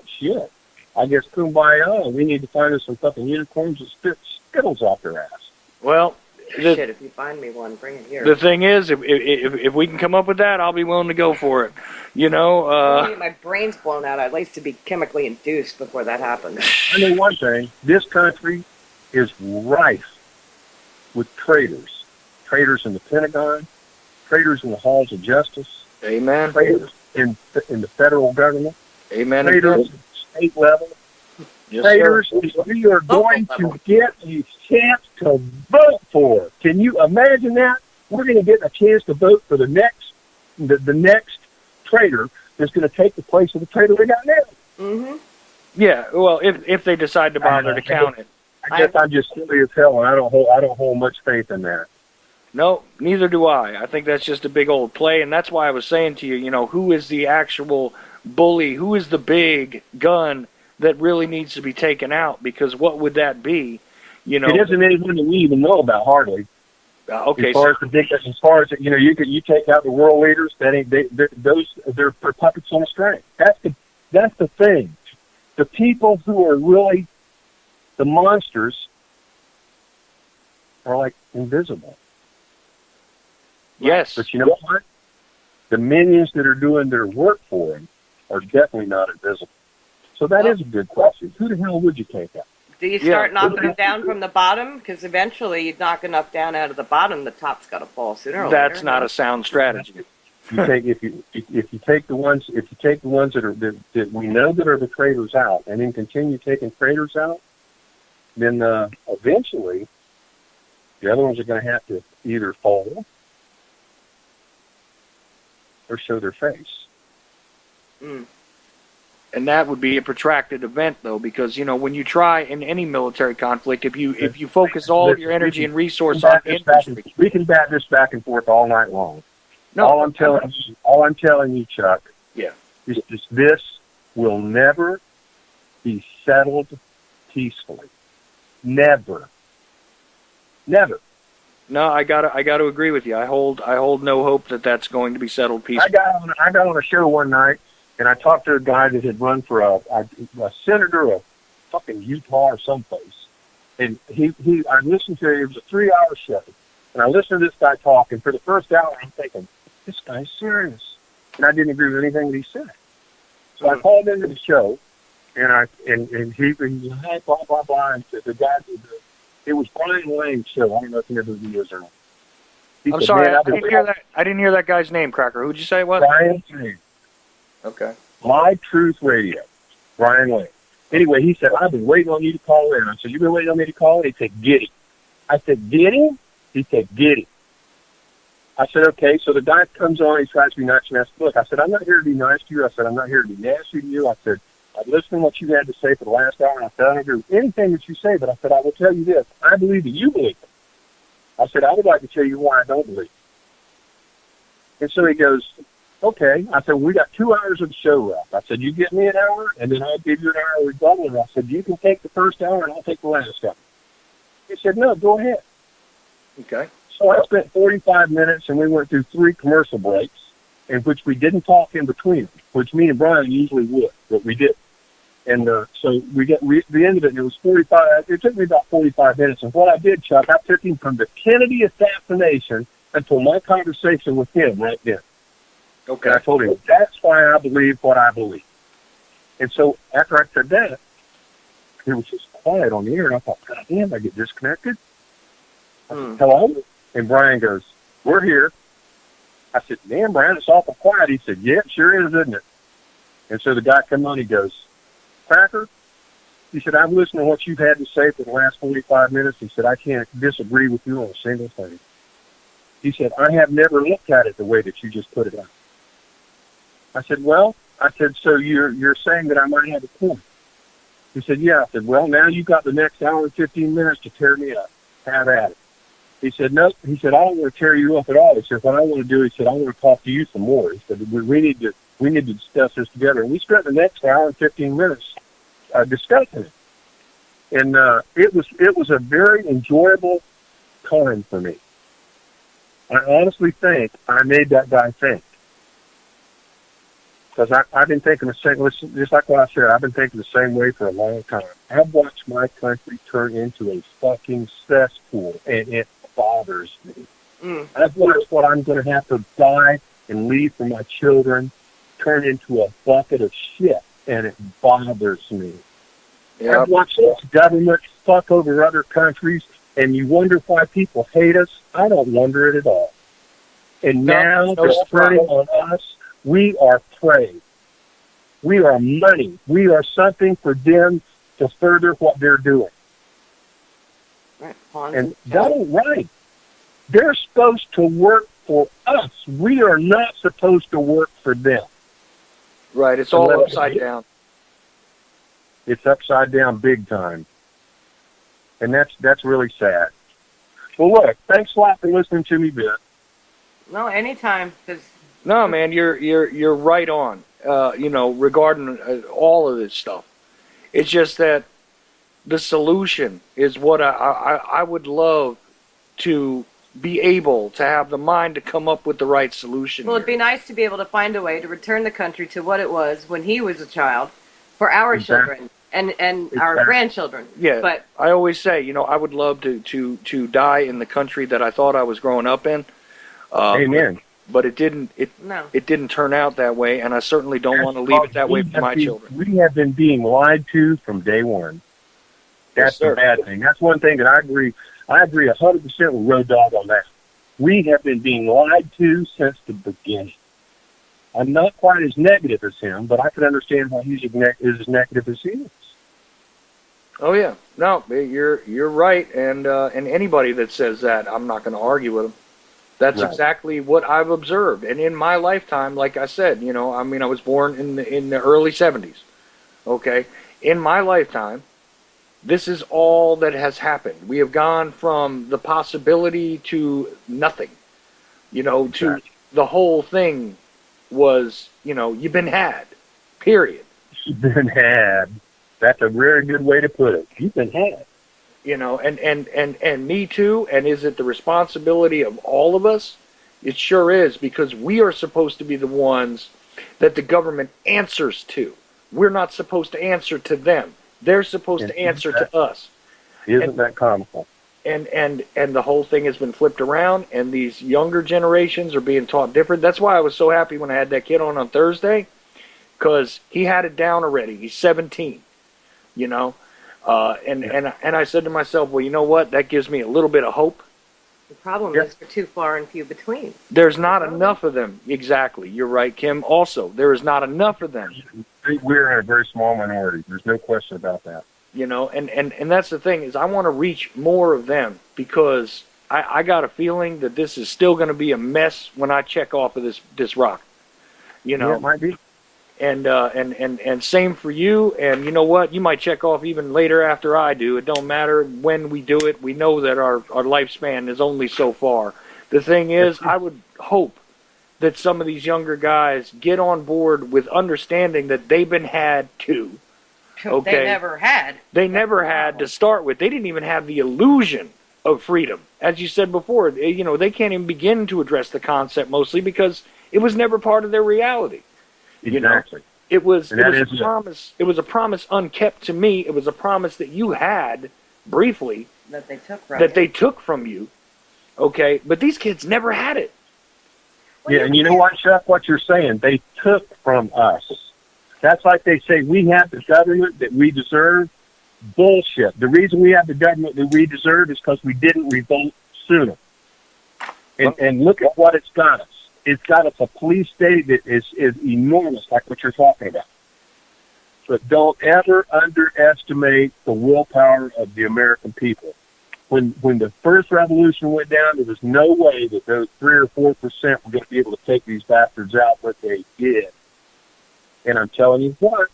shit. I guess kumbaya. We need to find us some fucking unicorns and spit skittles off their ass. Well, Shit, if you find me one, bring it here. the thing is, if we can come up with that, I'll be willing to go for it. I want to get my brains blown out. I'd like to be chemically induced before that happens. I know one thing. This country is rife with traitors. Traitors in the Pentagon, traitors in the halls of justice, Amen. traitors in the federal government, Amen. traitors at the state level, Yes, traitors sir. that we are going to get a chance to vote for. Can you imagine that? We're going to get a chance to vote for the next traitor that's going to take the place of the traitor we got now. Mm-hmm. Yeah. Well, if they decide to bother to count it. I guess I'm just silly as hell, and I don't hold much faith in that. No, neither do I. I think that's just a big old play, and that's why I was saying to you, who is the actual bully? Who is the big gun that really needs to be taken out? Because what would that be? It isn't anyone that we even know about hardly. Okay. As far as you take out the world leaders. They're puppets on a string. That's the thing. The people who are really the monsters are like invisible. Yes. But you know what? The minions that are doing their work for him are definitely not invisible. So that is a good question. Who the hell would you take out? Do you start knocking them down from the bottom? Because eventually you knock enough down out of the bottom, the top's got to fall sooner or later. That's not a sound strategy. If you take the ones that we know that are the traitors out, and then continue taking traitors out, then eventually the other ones are going to have to either fall or show their face. Mm. And that would be a protracted event, though, because when you try in any military conflict, if you focus all of your energy and resource on infantry, we can bat this back and forth all night long. No, all I'm telling you, Chuck, yeah, is this will never be settled peacefully. Never. Never. No, I gotta agree with you. I hold no hope that that's going to be settled peacefully. I got on a show one night, and I talked to a guy that had run for a senator of fucking Utah or someplace. And I listened to it. It was a 3-hour show. And I listened to this guy talk, and for the first hour, I'm thinking, this guy's serious. And I didn't agree with anything that he said. So I called into the show, and he was like, blah, blah, blah. And the guy, it was Brian Lane's show. I don't know if you know who he is or not. He I'm said, sorry, "Man, I didn't hear that. I didn't hear that guy's name, Cracker. Who'd you say it was? Brian Lane. Okay. My Truth Radio. Brian Lane. Anyway, he said, I've been waiting on you to call in. I said, you've been waiting on me to call in? He said, get him. I said, get him? He said, get him. I said, okay. So the guy comes on. He tries to be nice and I said, look, I said, I'm not here to be nice to you. I said, I'm not here to be nasty to you. I said, I've listened to what you had to say for the last hour, and I said, I don't agree with anything that you say, but I said, I will tell you this. I believe that you believe it. I said, I would like to tell you why I don't believe it. And so he goes, okay. I said, we got 2 hours of the show left. I said, you give me an hour, and then I'll give you an hour rebuttal. And I said, you can take the first hour, and I'll take the last hour. He said, no, go ahead. Okay. So I spent 45 minutes, and we went through 3 commercial breaks, in which we didn't talk in between, which me and Brian usually would, but we didn't. And so the end of it, and it was 45. It took me about 45 minutes. And what I did, Chuck, I took him from the Kennedy assassination until my conversation with him right then. Okay. And I told him, that's why I believe what I believe. And so after I said that, it was just quiet on the air, and I thought, God damn, I get disconnected. I said, hello? And Brian goes, we're here. I said, damn, Brian, it's awful quiet. He said, yeah, it sure is, isn't it? And so the guy come on, he goes, Cracker, he said, I've listened to what you've had to say for the last 45 minutes. He said, I can't disagree with you on a single thing. He said, I have never looked at it the way that you just put it out. I said, well, so you're saying that I might have a point. He said, yeah. I said, well, now you've got the next hour and 15 minutes to tear me up. Have at it. He said, no. He said, I don't want to tear you up at all. He said, what I want to do, he said, I want to talk to you some more. He said, we need to discuss this together. And we spent the next hour and 15 minutes discussing it. And it was a very enjoyable time for me. I honestly think I made that guy think. Because I've been thinking the same, just like what I said, I've been thinking the same way for a long time. I've watched my country turn into a fucking cesspool, and it bothers me. I've watched what I'm going to have to die and leave for my children turn into a bucket of shit, and it bothers me. Yep. I've watched this government fuck over other countries, and you wonder why people hate us. I don't wonder it at all. And now they're turning on us. We are prey. We are money. We are something for them to further what they're doing. Right. And that ain't right. They're supposed to work for us. We are not supposed to work for them. Right. It's all upside down. It's upside down big time. And that's really sad. Well, look, thanks a lot for listening to me, Ben. No, anytime. No, man, you're right on. Regarding all of this stuff, it's just that the solution is what I would love to be able to have the mind to come up with the right solution. Well, it'd be nice to be able to find a way to return the country to what it was when he was a child, for our children and our grandchildren. Yeah, but I always say, I would love to die in the country that I thought I was growing up in. Amen. But it didn't. It didn't turn out that way, and I certainly don't want to leave it that way for my children. We have been being lied to from day one. That's the bad thing. That's one thing that I agree. I agree 100% with Road Dogg on that. We have been being lied to since the beginning. I'm not quite as negative as him, but I can understand why he's as negative as he is. Oh yeah, no, you're right, and anybody that says that, I'm not going to argue with them. That's right. Exactly what I've observed, and in my lifetime, like I said, I was born in the early 70s. Okay, in my lifetime, this is all that has happened. We have gone from the possibility to nothing. To the whole thing was, you've been had. Period. You've been had. That's a very good way to put it. You've been had. and me too. And is it the responsibility of all of us? It sure is, because we are supposed to be the ones that the government answers to. We're not supposed to answer to them. They're supposed And to answer to us. isn't that comical? And the whole thing has been flipped around, and these younger generations are being taught different. That's why I was so happy when I had that kid on Thursday, because he had it down already. He's 17, you know, and I said to myself, well, you know what? That gives me a little bit of hope. The problem Yeah. is they're too far and few between. There's not enough of them. Exactly. You're right, Kim. Also, there is not enough of them. We're in a very small minority. There's no question about that. And that's the thing, is I want to reach more of them, because I got a feeling that this is still going to be a mess when I check off of this rock. Yeah, it might be. And same for you. And you know what? You might check off even later after I do. It don't matter when we do it. We know that our lifespan is only so far. The thing is, I would hope that some of these younger guys get on board with understanding that they've been had too. Okay. They never had. They never had to start with. They didn't even have the illusion of freedom. As you said before, they can't even begin to address the concept, mostly because it was never part of their reality. Exactly. It was And a promise. It was a promise unkept to me. It was a promise that you had briefly, That they took from that you. they took from you. Okay, but these kids never had it. Well, Yeah, and you know what, Chuck? What you're saying, they took from us. That's like they say we have the government that we deserve. Bullshit. The reason we have the government that we deserve is because we didn't revolt sooner. And look at what it's got us. It's got us a police state that is enormous, like what you're talking about. But don't ever underestimate the willpower of the American people. When the first revolution went down, there was no way that those 3 or 4% were going to be able to take these bastards out, but they did. And I'm telling you what,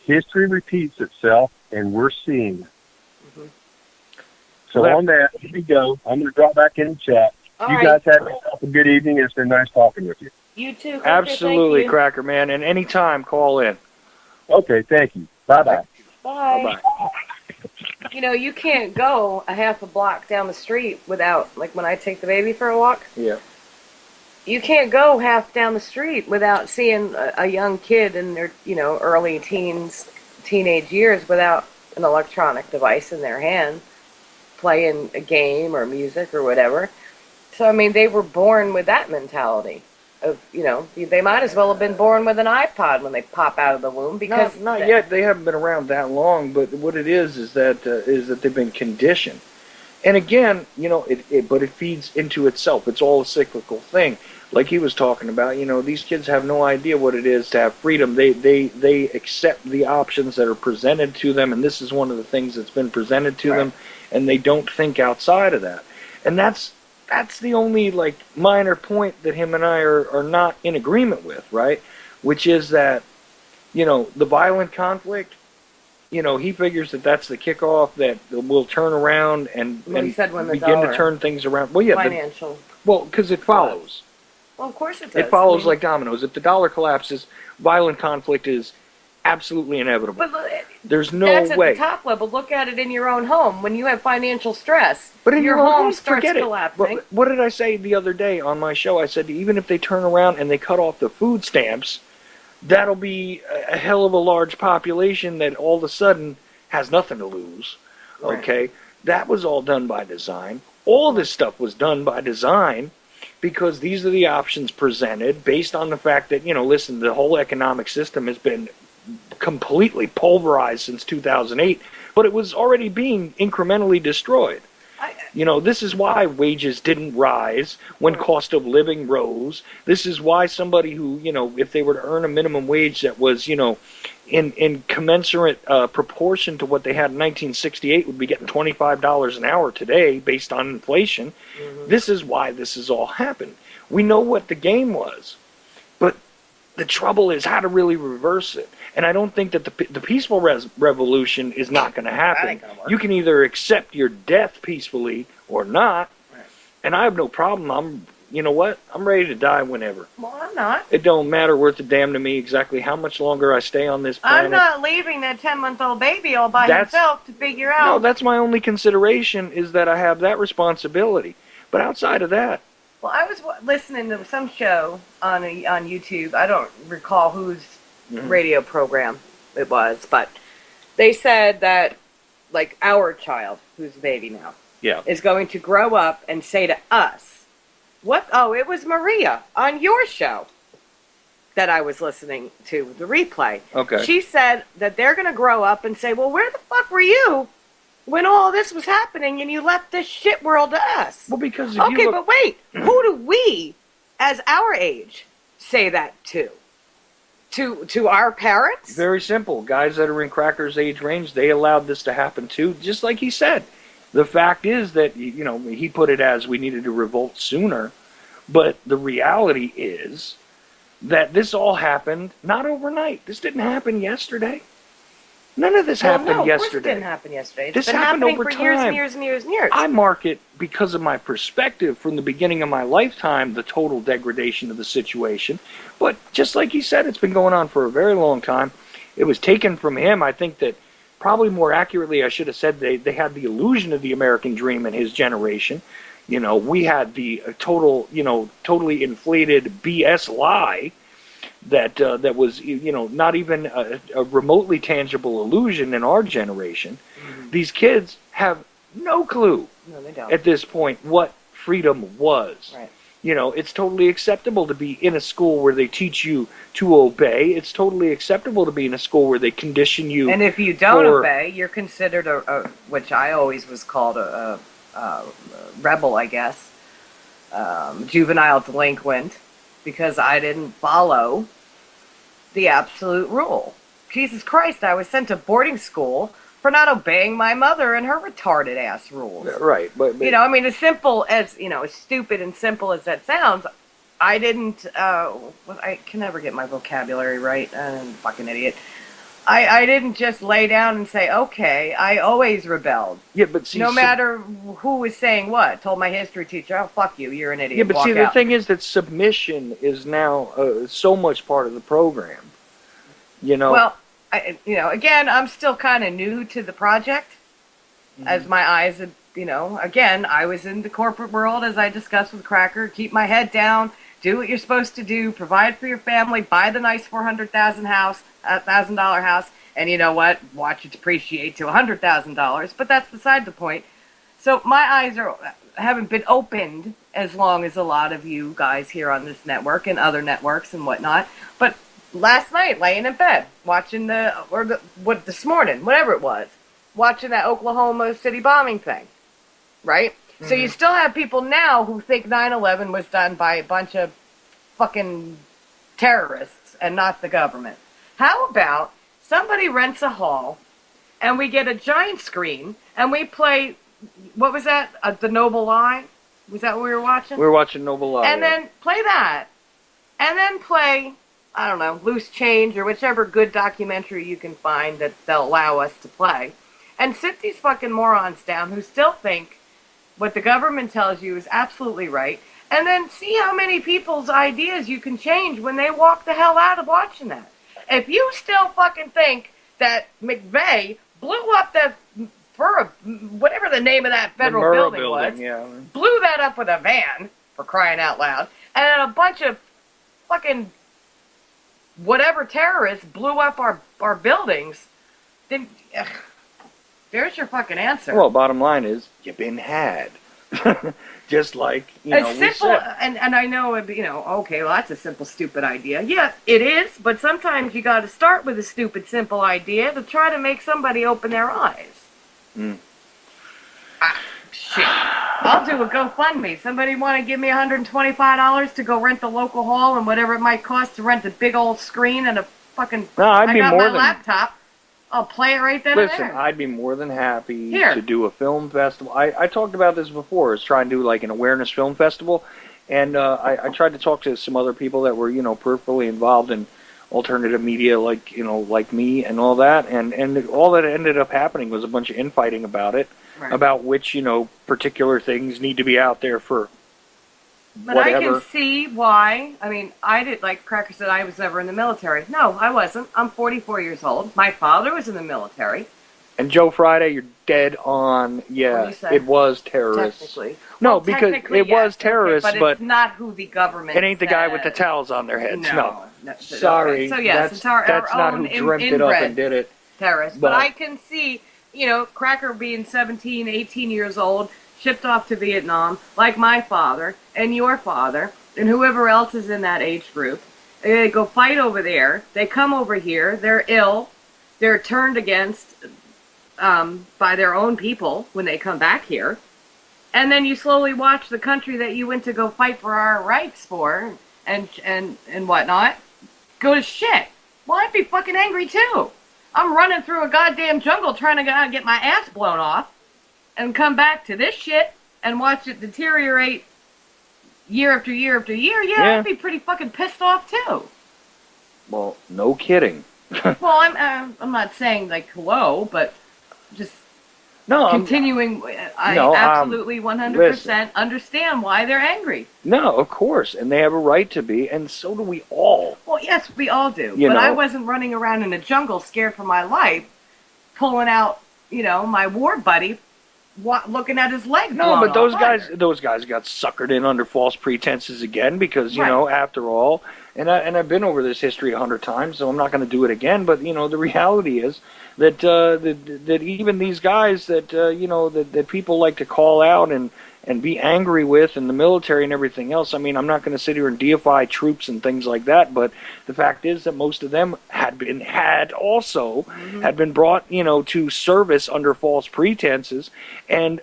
history repeats itself, and we're seeing it. Mhm. So on that, here we go. I'm going to drop back in the chat. All You right. guys have yourself a good evening. It's been nice talking with you. You too. Hunter, Absolutely, thank you. Cracker Man. And anytime, call in. Okay, thank you. Bye-bye. Bye. Bye-bye. You can't go a half a block down the street without, like when I take the baby for a walk, Yeah. you can't go half down the street without seeing a young kid in their, early teenage years without an electronic device in their hand, playing a game or music or whatever. So, I mean, they were born with that mentality of, they might as well have been born with an iPod when they pop out of the womb, because Not yet. They haven't been around that long. But what it is that they've been conditioned. And again, but it feeds into itself. It's all a cyclical thing. Like he was talking about, these kids have no idea what it is to have freedom. They accept the options that are presented to them, and this is one of the things that's been presented to them, and they don't think outside of that. And that's the only minor point that him and I are not in agreement with, right? Which is that, the violent conflict, he figures that that's the kickoff that will turn around and he said when the begin dollar, to turn things around. Well, yeah, financial. because it follows. Well, of course it does. It follows I mean, like dominoes. If the dollar collapses, violent conflict is absolutely inevitable. But There's no that's way. at the top level. Look at it in your own home. When you have financial stress, But in your own home starts forget it. collapsing. But what did I say the other day on my show? I said even if they turn around and they cut off the food stamps, that'll be a hell of a large population that all of a sudden has nothing to lose. Right. Okay? That was all done by design. All this stuff was done by design because these are the options presented based on the fact that, listen, the whole economic system has been completely pulverized since 2008, but it was already being incrementally destroyed. This is why wages didn't rise when cost of living rose. This is why somebody who, if they were to earn a minimum wage that was, in commensurate proportion to what they had in 1968 would be getting $25 an hour today based on inflation. Mm-hmm. This is why this has all happened. We know what the game was, but the trouble is how to really reverse it. And I don't think that the peaceful revolution is not going to happen. That ain't gonna work. You can either accept your death peacefully or not. Right. And I have no problem. I'm you know what? I'm ready to die whenever. Well, I'm not. It don't matter worth a damn to me exactly how much longer I stay on this planet. I'm not leaving that 10-month-old baby all by That's- himself to figure No, out. that's my only consideration is that I have that responsibility. But outside of that, Well, I was listening to some show on YouTube. I don't recall whose radio program it was, but they said that, like, our child, who's a baby now, yeah. is going to grow up and say to us, "What? Oh, it was Maria on your show that I was listening to, the replay." Okay. She said that they're going to grow up and say, "Well, where the fuck were you when all this was happening and you left this shit world to us?" Well, because if Okay, you look, but wait. Who do we, as our age, say that to? To our parents? very simple. Guys that are in Cracker's age range, they allowed this to happen too, just like he said. The fact is that, you know, he put it as we needed to revolt sooner, but the reality is that this all happened not overnight. This didn't happen yesterday. None of this happened no, of course it yesterday. didn't happen yesterday. It's This been happened happening over for years time. and years and years and years. I mark it because of my perspective from the beginning of my lifetime, the total degradation of the situation. But just like he said, it's been going on for a very long time. It was taken from him. I think that probably more accurately, I should have said they had the illusion of the American dream in his generation. You know, we had the totally inflated BS lie that was, you know, not even a remotely tangible illusion in our generation. Mm-hmm. These kids have no clue No, they don't. at this point what freedom was. Right. You know, it's totally acceptable to be in a school where they teach you to obey. It's totally acceptable to be in a school where they condition you. And if you don't for- obey, you're considered which I always was called a rebel, I guess, juvenile delinquent, because I didn't follow the absolute rule. Jesus Christ, I was sent to boarding school for not obeying my mother and her retarded ass rules. Right, but You know, I mean, as simple as, you know, as stupid and simple as that sounds, I didn't, I can never get my vocabulary right. I'm a fucking idiot. I didn't just lay down and say, okay, I always rebelled. yeah, but see, No matter who was saying what. Told my history teacher, "Oh, fuck you, you're an idiot." Yeah, but Walk see, the out. thing is that submission is now so much part of the program. You know. Well, again, I'm still kind of new to the project. As my eyes, again, I was in the corporate world, as I discussed with Cracker. Keep my head down, do what you're supposed to do, provide for your family, buy the nice $400,000 house, and you know what? Watch it depreciate to $100,000. But that's beside the point. So my eyes haven't been opened as long as a lot of you guys here on this network and other networks and whatnot. But last night, laying in bed, watching this morning, whatever it was, watching that Oklahoma City bombing thing, right? Mm-hmm. So you still have people now who think 9/11 was done by a bunch of fucking terrorists and not the government. How about somebody rents a hall and we get a giant screen and we play, what was that? The Noble Lie? Was that what we were watching? We were watching Noble Lie. And then play that. And then play, I don't know, Loose Change or whichever good documentary you can find that they'll allow us to play. And sit these fucking morons down who still think what the government tells you is absolutely right. And then see how many people's ideas you can change when they walk the hell out of watching that. If you still fucking think that McVeigh blew up whatever the name of that federal building was, yeah. blew that up with a van, for crying out loud, and then a bunch of fucking whatever terrorists blew up our buildings, then there's your fucking answer. Well, bottom line is, you've been had. Just like, As we simple, said. and I know, okay, well, that's a simple, stupid idea. Yeah, it is, but sometimes you got to start with a stupid, simple idea to try to make somebody open their eyes. Shit. I'll do a GoFundMe. Somebody want to give me $125 to go rent the local hall and whatever it might cost to rent a big old screen and a fucking... No, I got my laptop. I'll play it right then and Listen, there. I'd be more than happy Here. to do a film festival. I talked about this before. I was trying to do like an awareness film festival, and I tried to talk to some other people that were, peripherally involved in alternative media, like me and all that, and all that ended up happening was a bunch of infighting about it, Right. about which particular things need to be out there for But I whatever. can see why. I mean, I did, like Cracker said, I was never in the military. No, I wasn't. I'm 44 years old. My father was in the military. And Joe Friday, you're dead on. What do Yeah, you say? it was terrorists. Technically. No, Well, because technically, it yes. was terrorists, Okay, but but it's not who the government it ain't the guy with the says. towels on their heads. No. No. Okay. Sorry, So, yes, it's our that's not own who dreamt it up and inbred did it. terrorists. But I can see, Cracker being 17, 18 years old, shipped off to Vietnam, like my father and your father, and whoever else is in that age group. They go fight over there. They come over here. They're ill. They're turned against by their own people when they come back here. And then you slowly watch the country that you went to go fight for our rights for and whatnot go to shit. Well, I'd be fucking angry too. I'm running through a goddamn jungle trying to get my ass blown off and come back to this shit and watch it deteriorate year after year after year. Yeah, I'd be pretty fucking pissed off too. Well, no kidding. Well, I'm not saying like hello, but just No, continuing. I no, absolutely 100% listen. understand why they're angry. No, of course, and they have a right to be, and so do we all. Well, yes, we all do. You But I know. wasn't running around in a jungle scared for my life, pulling out, my war buddy, looking at his leg. No, blown but those off guys, either. those guys got suckered in under false pretenses again because Right. after all, and I've been over this history 100 times, so I'm not going to do it again. But the reality is that that even these guys that that people like to call out and be angry with in the military and everything else. I mean, I'm not going to sit here and deify troops and things like that, but the fact is that most of them had been brought, to service under false pretenses, and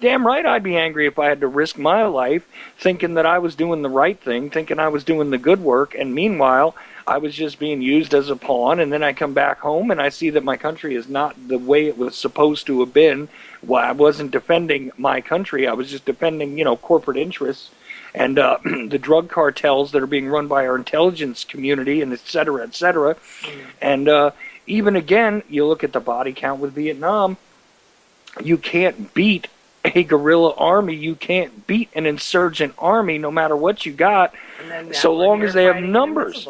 damn right I'd be angry if I had to risk my life thinking that I was doing the right thing, thinking I was doing the good work, and meanwhile I was just being used as a pawn, and then I come back home and I see that my country is not the way it was supposed to have been. Well, I wasn't defending my country, I was just defending, corporate interests and the drug cartels that are being run by our intelligence community, and et cetera, et cetera. And even again, you look at the body count with Vietnam, you can't beat a guerrilla army, you can't beat an insurgent army no matter what you got, so long as they have numbers.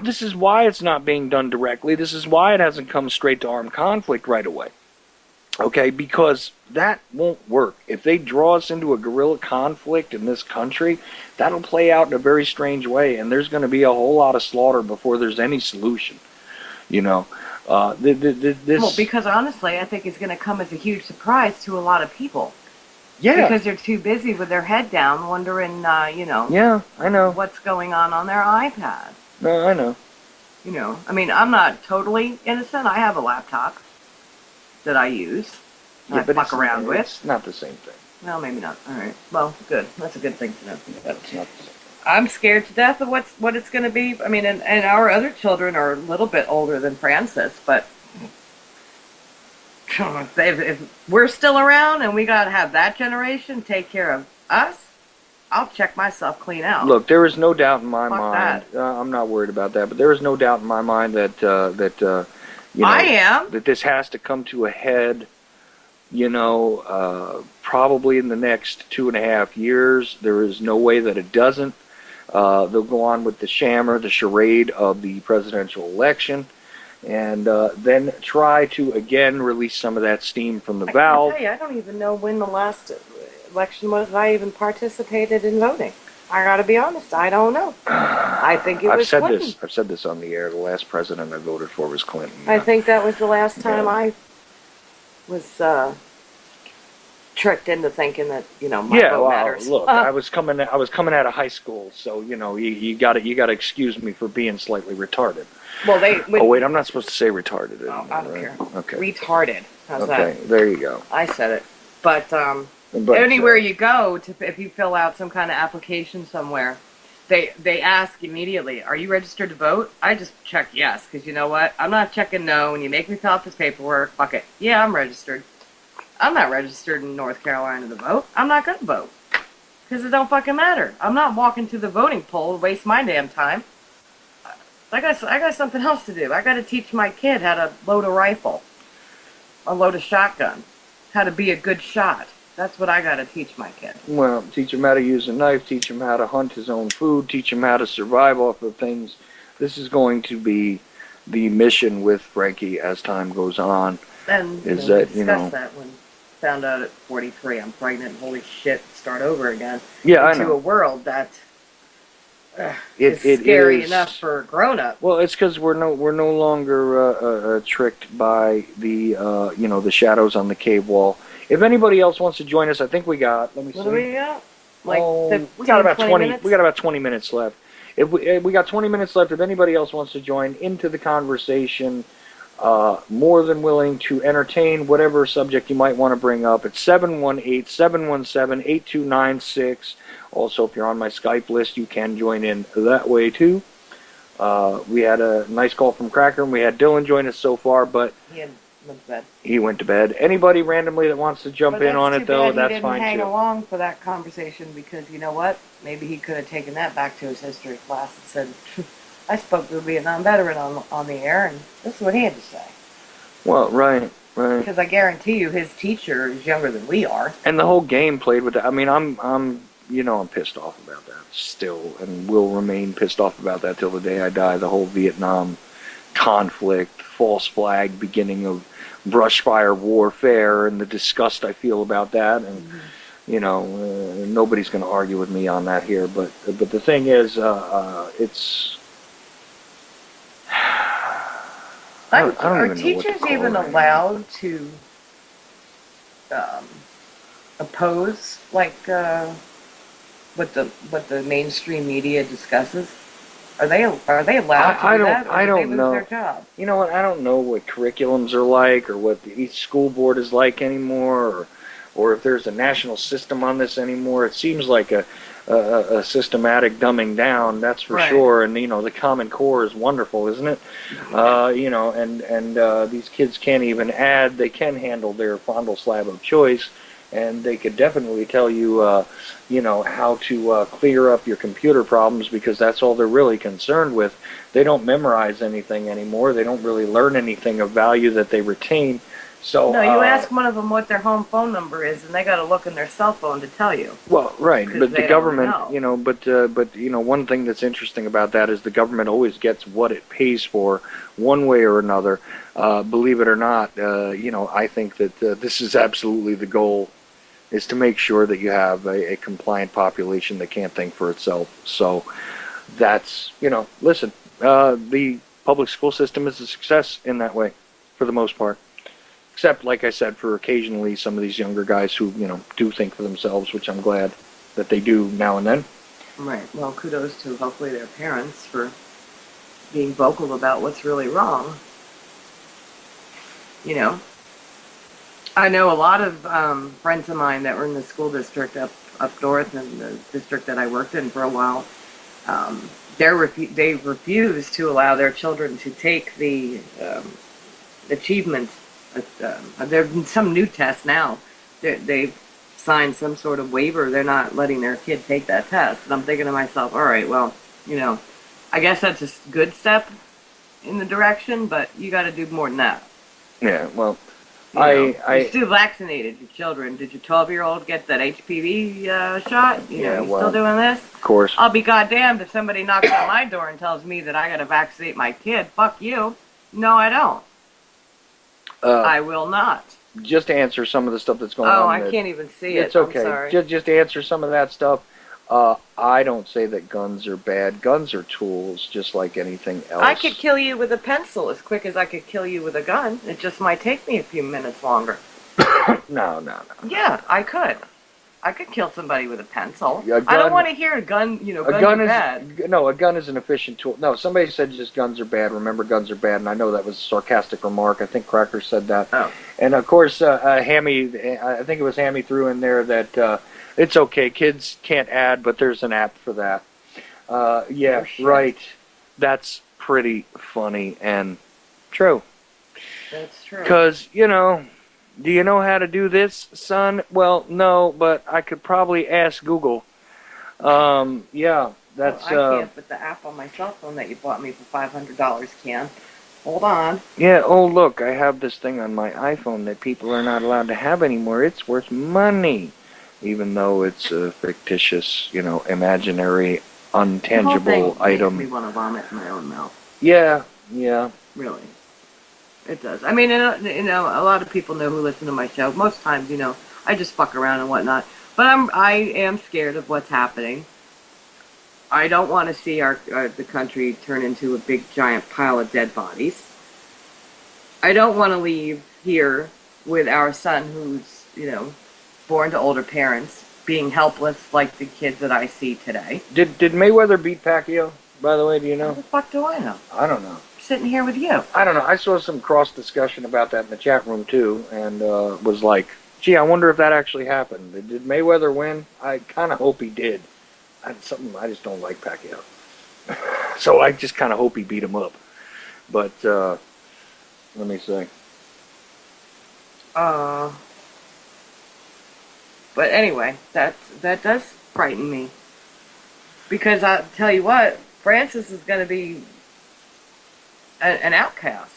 This is why it's not being done directly. This is why it hasn't come straight to armed conflict right away. Okay, because that won't work. If they draw us into a guerrilla conflict in this country, that'll play out in a very strange way, and there's going to be a whole lot of slaughter before there's any solution. Well, because honestly, I think it's going to come as a huge surprise to a lot of people. Yeah. Because they're too busy with their head down, wondering, Yeah, I know. what's going on their iPad. No, I know. I mean, I'm not totally innocent. I have a laptop that I use. Yeah, I but fuck around with. It's not the same thing. Well, maybe not. All right. Well, good. That's a good thing to know. But It's not the same thing. I'm scared to death of what it's going to be. I mean, and our other children are a little bit older than Francis, but if we're still around and we got to have that generation take care of us, I'll check myself clean out. Look, there is no doubt in my Fuck mind. I'm not worried about that, but there is no doubt in my mind that I am. that this has to come to a head. Probably in the next 2.5 years. There is no way that it doesn't. They'll go on with the charade of the presidential election, and then try to again release some of that steam from the valve. I don't even know when the last election was. I even participated in voting. I got to be honest. I don't know. I think it was Clinton. I've said this on the air. The last president I voted for was Clinton. I think that was the last time I was tricked into thinking that my vote matters. Look, I was coming out of high school, so you got to excuse me for being slightly retarded. Well, oh wait, I'm not supposed to say retarded. I don't care. Okay. Retarded. How's that? Okay, there you go. I said it. But anywhere you go, if you fill out some kind of application somewhere, they ask immediately, "Are you registered to vote?" I just check yes, because you know what? I'm not checking no. When you make me fill out this paperwork, fuck it. Yeah, I'm registered. I'm not registered in North Carolina to vote. I'm not going to vote. Because it don't fucking matter. I'm not walking to the voting poll to waste my damn time. I got something else to do. I got to teach my kid how to load a rifle. Or load a shotgun. How to be a good shot. That's what I got to teach my kid. Well, teach him how to use a knife, teach him how to hunt his own food, teach him how to survive off of things. This is going to be the mission with Frankie as time goes on. And Is we that, discussed that when found out at 43 I'm pregnant. Holy shit! Start over again. Yeah, I into know. a world that It is scary is enough for a grown up. Well, it's because we're no longer tricked by the the shadows on the cave wall. If anybody else wants to join us, I think we got. Let me What see. do we got? Like We got about 20. minutes? We got about 20 minutes left. If we got 20 minutes left, if anybody else wants to join into the conversation, more than willing to entertain whatever subject you might want to bring up. It's 718-717-8296. Also, if you're on my Skype list, you can join in that way too. We had a nice call from Cracker, and we had Dylan join us so far, but He went to bed. he went to bed. Anybody randomly that wants to jump in on it, though, that's he fine didn't hang too. along for that conversation because you know what? Maybe he could have taken that back to his history class and said, "I spoke to a Vietnam veteran on the air, and this is what he had to say." Well, right. Because I guarantee you, his teacher is younger than we are. And the whole game played with that. I mean, I'm pissed off about that still, and will remain pissed off about that till the day I die. The whole Vietnam conflict, false flag, beginning of brush fire warfare, and the disgust I feel about that. And nobody's going to argue with me on that here. But the thing is, it's. I don't Are even know what to teachers call even it anymore. allowed to oppose what the mainstream media discusses? Are they allowed to do that? Or I do don't they lose know. their job? You know what? I don't know what curriculums are like, or what each school board is like anymore, or if there's a national system on this anymore. It seems like a systematic dumbing down, that's for Right. sure. And the Common Core is wonderful, isn't it? And these kids can't even add. They can handle their fondle slab of choice, and they could definitely tell you, how to clear up your computer problems, because that's all they're really concerned with. They don't memorize anything anymore. They don't really learn anything of value that they retain. So No, you ask one of them what their home phone number is, and they got to look in their cell phone to tell you. Well, right, 'Cause but they the don't government, know. but one thing that's interesting about that is the government always gets what it pays for, one way or another. Believe it or not, I think that this is absolutely the goal, is to make sure that you have a compliant population that can't think for itself. So that's, listen, the public school system is a success in that way, for the most part. Except, like I said, for occasionally some of these younger guys who, do think for themselves, which I'm glad that they do now and then. Right. Well, kudos to hopefully their parents for being vocal about what's really wrong. I know a lot of friends of mine that were in the school district up north, and the district that I worked in for a while. They refused to allow their children to take the achievement. There's some new test now. They've signed some sort of waiver. They're not letting their kid take that test. And I'm thinking to myself, all right, well, I guess that's a good step in the direction, but you got to do more than that. Yeah, well, You still vaccinated your children. Did your 12-year-old get that HPV shot? You still doing this? Of course. I'll be goddamned if somebody knocks on my door and tells me that I got to vaccinate my kid. Fuck you. No, I don't. I will not. Just to answer some of the stuff that's going on. Oh, I can't even see it. It's okay. I'm sorry. Just to answer some of that stuff. I don't say that guns are bad. Guns are tools, just like anything else. I could kill you with a pencil as quick as I could kill you with a gun. It just might take me a few minutes longer. No. Yeah, I could. I could kill somebody with a pencil. A I don't gun- want to hear guns are bad. A gun is an efficient tool. No, somebody said just guns are bad. Remember, guns are bad, and I know that was a sarcastic remark. I think Cracker said that. Oh. And of course, Hammy, I think it was Hammy threw in there that it's okay, kids can't add, but there's an app for that. Yeah, Oh, right. That's pretty funny and true. That's true. Because, do you know how to do this, son? Well, no, but I could probably ask Google. Yeah, that's... I can't, but the app on my cell phone that you bought me for $500 can. Hold on. Yeah, oh look, I have this thing on my iPhone that people are not allowed to have anymore. It's worth money. Even though it's a fictitious, imaginary, The whole thing untangible makes me item. want to vomit in my own mouth. Yeah. Really. It does. I mean, a lot of people know who listen to my show. Most times, I just fuck around and whatnot. But I am scared of what's happening. I don't want to see the country turn into a big giant pile of dead bodies. I don't want to leave here with our son who's, born to older parents, being helpless like the kids that I see today. Did Mayweather beat Pacquiao? By the way, do you How know? the fuck do I know? I don't know. I'm sitting here with you. I don't know. I saw some cross discussion about that in the chat room too, and was like, "Gee, I wonder if that actually happened. Did Mayweather win? I kind of hope he did. I just don't like Pacquiao, so I just kind of hope he beat him up." But let me see. But anyway, that does frighten me. Because I tell you what, Francis is going to be an outcast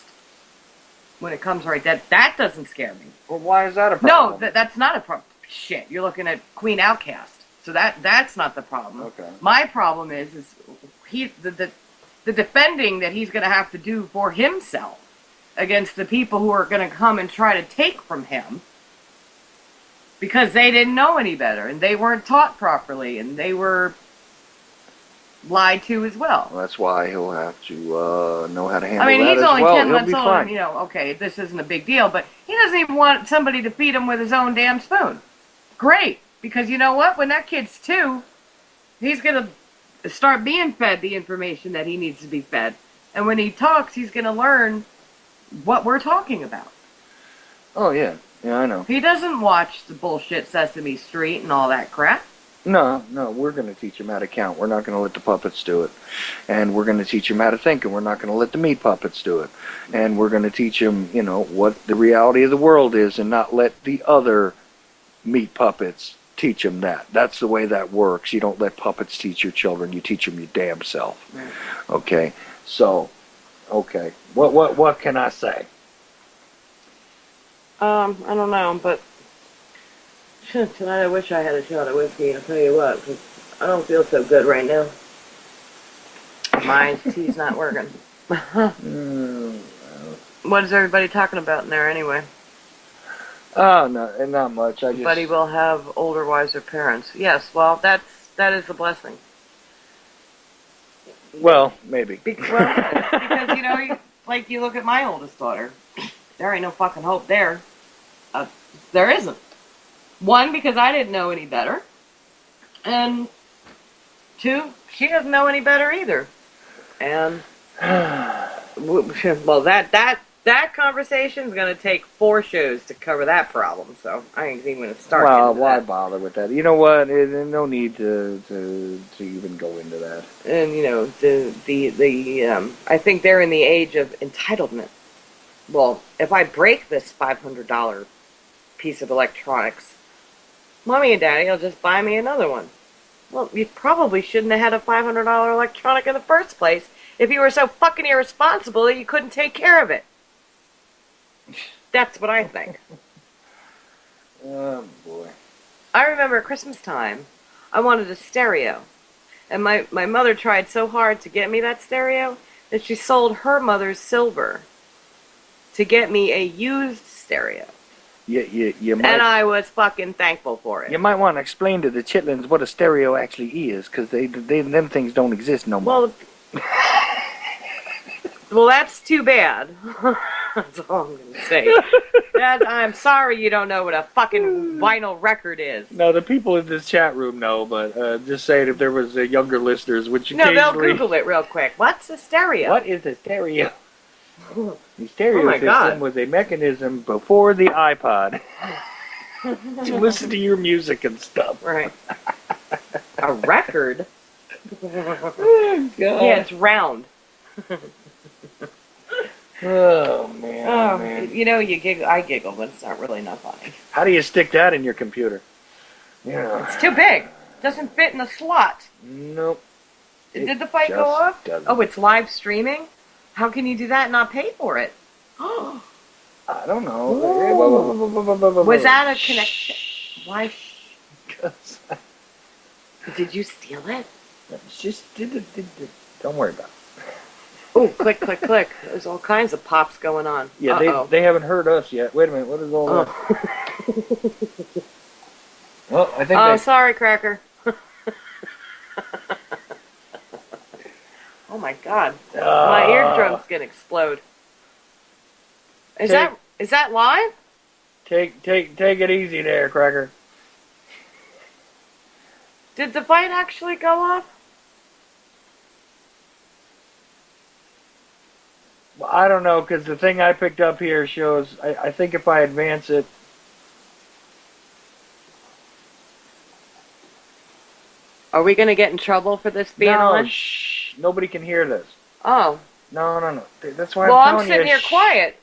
when it comes right. That doesn't scare me. Well, why is that a No, problem? that's not a problem. Shit, you're looking at Queen Outcast, so that's not the problem. Okay. My problem is the defending that he's going to have to do for himself against the people who are going to come and try to take from him because they didn't know any better and they weren't taught properly and they were lied to as well. Well, that's why he'll have to know how to handle I mean, that he's as only well. 10 He'll months be old, fine. and, okay, this isn't a big deal, but he doesn't even want somebody to feed him with his own damn spoon. Great, because you know what? When that kid's 2, he's going to start being fed the information that he needs to be fed. And when he talks, he's going to learn what we're talking about. Oh yeah, I know. He doesn't watch the bullshit Sesame Street and all that crap. No, we're going to teach him how to count. We're not going to let the puppets do it. And we're going to teach him how to think, and we're not going to let the meat puppets do it. And we're going to teach him, what the reality of the world is and not let the other meat puppets teach him that. That's the way that works. You don't let puppets teach your children. You teach them your damn self. Right. Okay? So, okay. What can I say? I don't know, but tonight I wish I had a shot of whiskey. I'll tell you what, 'cause I don't feel so good right now. My tea's not working. What is everybody talking about in there anyway? Oh, no, not much. I just... Buddy will have older, wiser parents. Yes, well, that is a blessing. Well, maybe. Because you look at my oldest daughter. There ain't no fucking hope there. There isn't. 1, because I didn't know any better. And 2, she doesn't know any better either. And well, that conversation is going to take 4 shows to cover that problem. So I ain't even going to start. Well, into why that. bother with that? You know what? No need to even go into that. And I think they're in the age of entitlement. Well, if I break this $500 piece of electronics, Mommy and Daddy will just buy me another one. Well, you probably shouldn't have had a $500 electronic in the first place if you were so fucking irresponsible that you couldn't take care of it. That's what I think. Oh, boy. I remember at Christmas time, I wanted a stereo. And my mother tried so hard to get me that stereo that she sold her mother's silver to get me a used stereo. You might, And I was fucking thankful for it. you might want to explain to the chitlins what a stereo actually is, because them things don't exist no more. Well, that's too bad. That's all I'm going to say. I'm sorry you don't know what a fucking vinyl record is. No, the people in this chat room know, but just saying if there was younger listeners, which No, occasionally... they'll Google it real quick. What's a stereo? What is a stereo? The stereo my system God. was a mechanism before the iPod to listen to your music and stuff. Right. A record? Oh, God. Yeah, it's round. Oh, man. Oh, man. you giggle. I giggle, but it's not really not funny. How do you stick that in your computer? Yeah. It's too big. Doesn't fit in the slot. Nope. Did the fight go off? Doesn't. Oh, it's live streaming? How can you do that and not pay for it? I don't know. Was that a connection? Why? Did you steal it? Just did it. Don't worry about it. Oh, click, click, click. There's all kinds of pops going on. Yeah, Uh-oh. they haven't heard us yet. Wait a minute. What is all that? Well, I think Oh, they... sorry, Cracker. Oh my God, my eardrum's gonna explode. Is that live? Take it easy there, Cracker. Did the fight actually go off? Well, I don't know, because the thing I picked up here shows, I think if I advance it... Are we gonna get in trouble for this being no, on? shh. Nobody can hear this. Oh. No. That's why Well, I'm I'm telling sitting you. here quiet.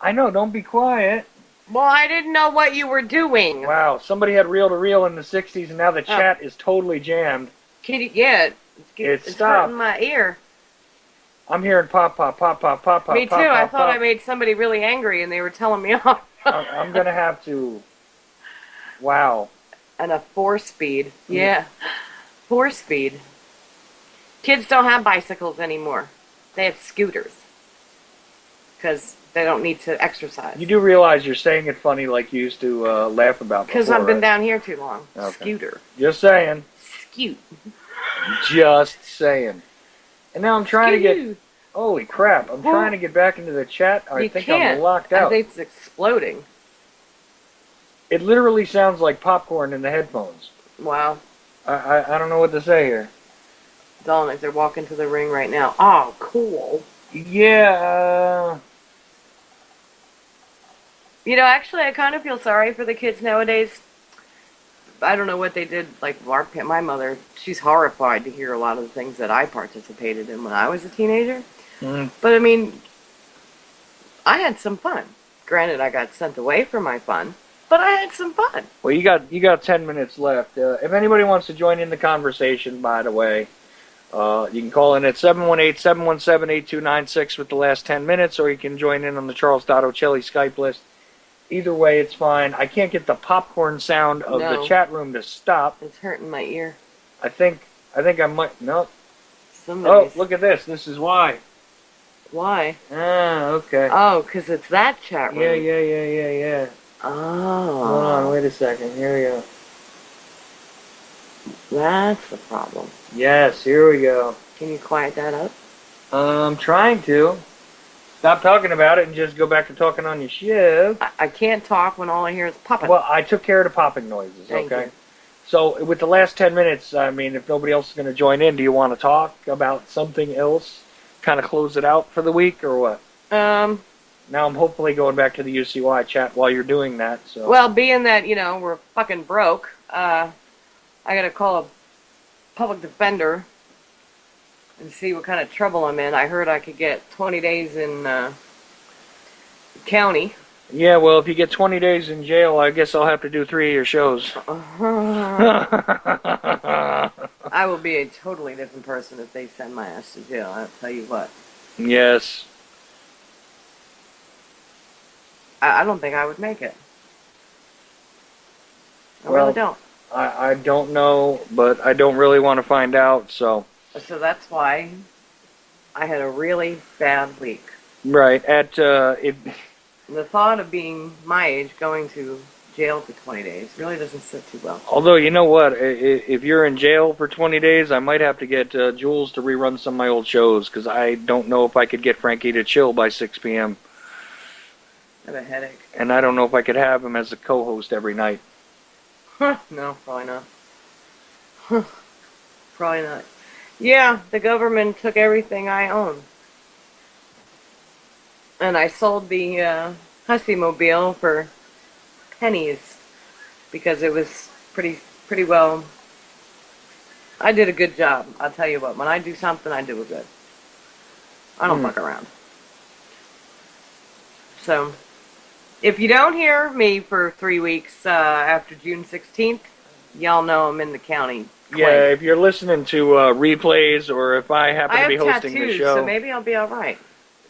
I know, don't be quiet. Well, I didn't know what you were doing. Wow, somebody had reel-to-reel in the 60s, and now the chat is totally jammed. Can you get it? It's stopped. hurting my ear. I'm hearing pop, pop, pop, pop, pop, pop. Me too. Pop, I pop, thought pop. I made somebody really angry, and they were telling me off. I'm gonna have to. Wow. And a 4-speed. Yeah. 4-speed. Kids don't have bicycles anymore. They have scooters. Because they don't need to exercise. You do realize you're saying it funny like you used to laugh about before, Because I've been right? down here too long. Okay. Scooter. Just saying. Scoot. Just saying. And now I'm trying to get... Scoot. Holy crap. I'm trying to get back into the chat. I You think can't. I'm locked out. I think it's exploding. It literally sounds like popcorn in the headphones. Wow. I don't know what to say here. Dominic, they're walking to the ring right now. Oh, cool. Yeah. You know, actually, I kind of feel sorry for the kids nowadays. I don't know what they did. Like, my mother, she's horrified to hear a lot of the things that I participated in when I was a teenager. Mm. But, I mean, I had some fun. Granted, I got sent away for my fun, but I had some fun. Well, you got 10 minutes left. If anybody wants to join in the conversation, by the way, you can call in at 718-717-8296 with the last 10 minutes, or you can join in on the Charles Ochelli Skype list. Either way, it's fine. I can't get the popcorn sound of the chat room to stop. It's hurting my ear. I think I might... No. Somebody's... Oh, look at this. This is why. Why? Ah, okay. Oh, because it's that chat room. Yeah. Oh. Hold on, wait a second. Here we go. That's the problem. Yes, here we go. Can you quiet that up? I'm trying to. Stop talking about it and just go back to talking on your shift. I can't talk when all I hear is popping. Well, I took care of the popping noises, Thank okay? you. So, with the last 10 minutes, I mean, if nobody else is going to join in, do you want to talk about something else? Kind of close it out for the week, or what? Now I'm hopefully going back to the UCY chat while you're doing that, so... Well, being that, you know, we're fucking broke, I gotta call a public defender and see what kind of trouble I'm in. I heard I could get 20 days in county. Yeah, well, if you get 20 days in jail, I guess I'll have to do 3 of your shows. I will be a totally different person if they send my ass to jail, I'll tell you what. Yes. I don't think I would make it. I really don't. I don't know, but I don't really want to find out, so... So that's why I had a really bad week. Right, The thought of being my age going to jail for 20 days really doesn't sit too well. Although, you know what, if you're in jail for 20 days, I might have to get Jules to rerun some of my old shows, because I don't know if I could get Frankie to chill by 6 p.m. I have a headache. And I don't know if I could have him as a co-host every night. No, probably not. Probably not. Yeah, the government took everything I own. And I sold the Hussy Mobile for pennies because it was pretty well. I did a good job. I'll tell you what, when I do something, I do it good. I don't fuck around. So, if you don't hear me for 3 weeks after June 16th, y'all know I'm in the county. Yeah, if you're listening to replays, or if I happen to be hosting the tattoos, show. so maybe I'll be all right.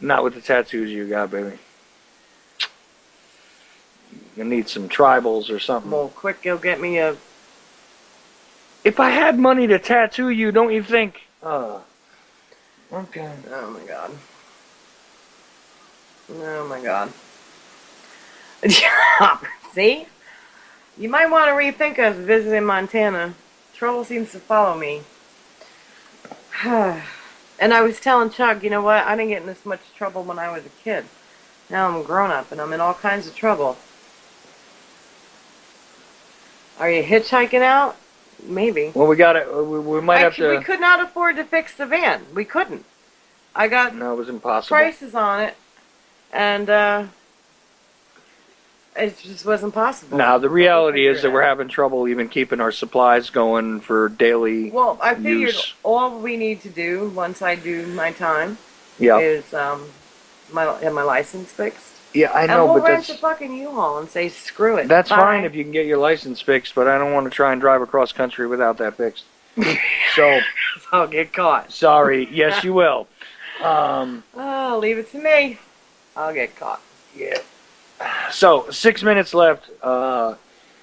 Not with the tattoos you got, baby. You need some tribals or something. Well, quick, go get me a. If I had money to tattoo you, don't you think? Okay. Oh my god. Oh my god. See? You might want to rethink us visiting Montana. Trouble seems to follow me. And I was telling Chuck, you know what? I didn't get in this much trouble when I was a kid. Now I'm a grown up and I'm in all kinds of trouble. Are you hitchhiking out? Maybe. Well, we got it. We might have to. We could not afford to fix the van. We couldn't. I got No, it was impossible. prices on it, and it just wasn't possible. Now, the reality is that we're having trouble even keeping our supplies going for daily Well, I figured use. all we need to do once I do my time Yeah. is have my license fixed. Yeah, I And know, we'll but rent that's a fucking U-Haul and say screw it. that's Bye. fine if you can get your license fixed, but I don't want to try and drive across country without that fixed. So, I'll get caught. sorry. Yes, you will. Oh, leave it to me. I'll get caught. Yeah. So, 6 minutes left. Tell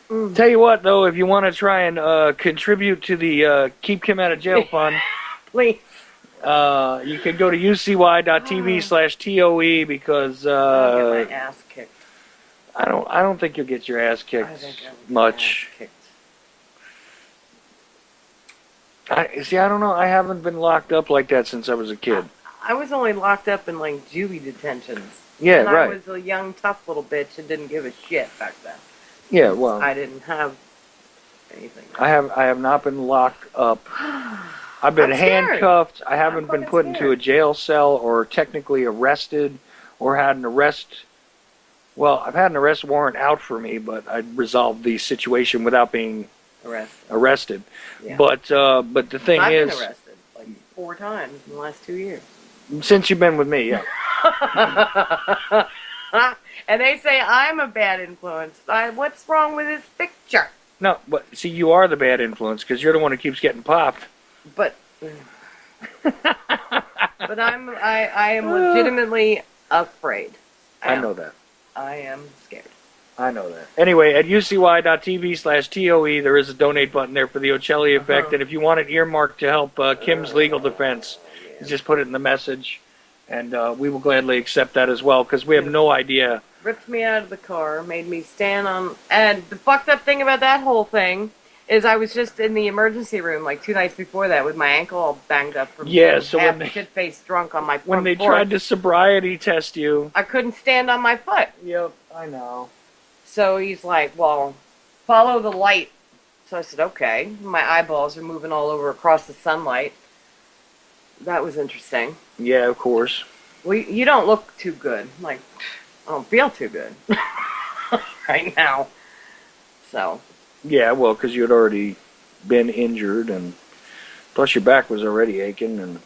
you what, though, if you want to try and contribute to the Keep Kim Out of Jail Fund, Please. you can go to ucy.tv/TOE because I'll get my ass kicked. I don't think you'll get your ass I kicked think I was much. ass kicked. I don't know. I haven't been locked up like that since I was a kid. I was only locked up in like juvie detentions. Yeah, and right. I was a young, tough little bitch and didn't give a shit back then. Yeah, well, I didn't have anything. I have not been locked up. I've been I'm scared. handcuffed. I haven't been fucking put into a scared. jail cell or technically arrested or had an arrest. Well, I've had an arrest warrant out for me, but I resolved the situation without being arrested. Yeah. But the thing I've is, been arrested like 4 times in the last 2 years. since you've been with me, yeah. And they say I'm a bad influence. What's wrong with this picture? No, but see, you are the bad influence because you're the one who keeps getting popped. But but I am legitimately afraid. I know that. I am scared. I know that. Anyway, at ucy.tv/TOE, there is a donate button there for the Ochelli effect, and if you want it earmarked to help Kim's legal defense, just put it in the message, and we will gladly accept that as well, because we have no idea. Ripped me out of the car, made me stand on... And the fucked up thing about that whole thing is I was just in the emergency room like 2 nights before that with my ankle all banged up from being So half when they, shit-faced drunk on my front when they porch. tried to sobriety test you... I couldn't stand on my foot. Yep, I know. So he's like, well, follow the light. So I said, okay. My eyeballs are moving all over across the sunlight. That was interesting. Yeah, of course. Well, you don't look too good. Like, I don't feel too good right now. So. Yeah, well, because you had already been injured, and plus your back was already aching, and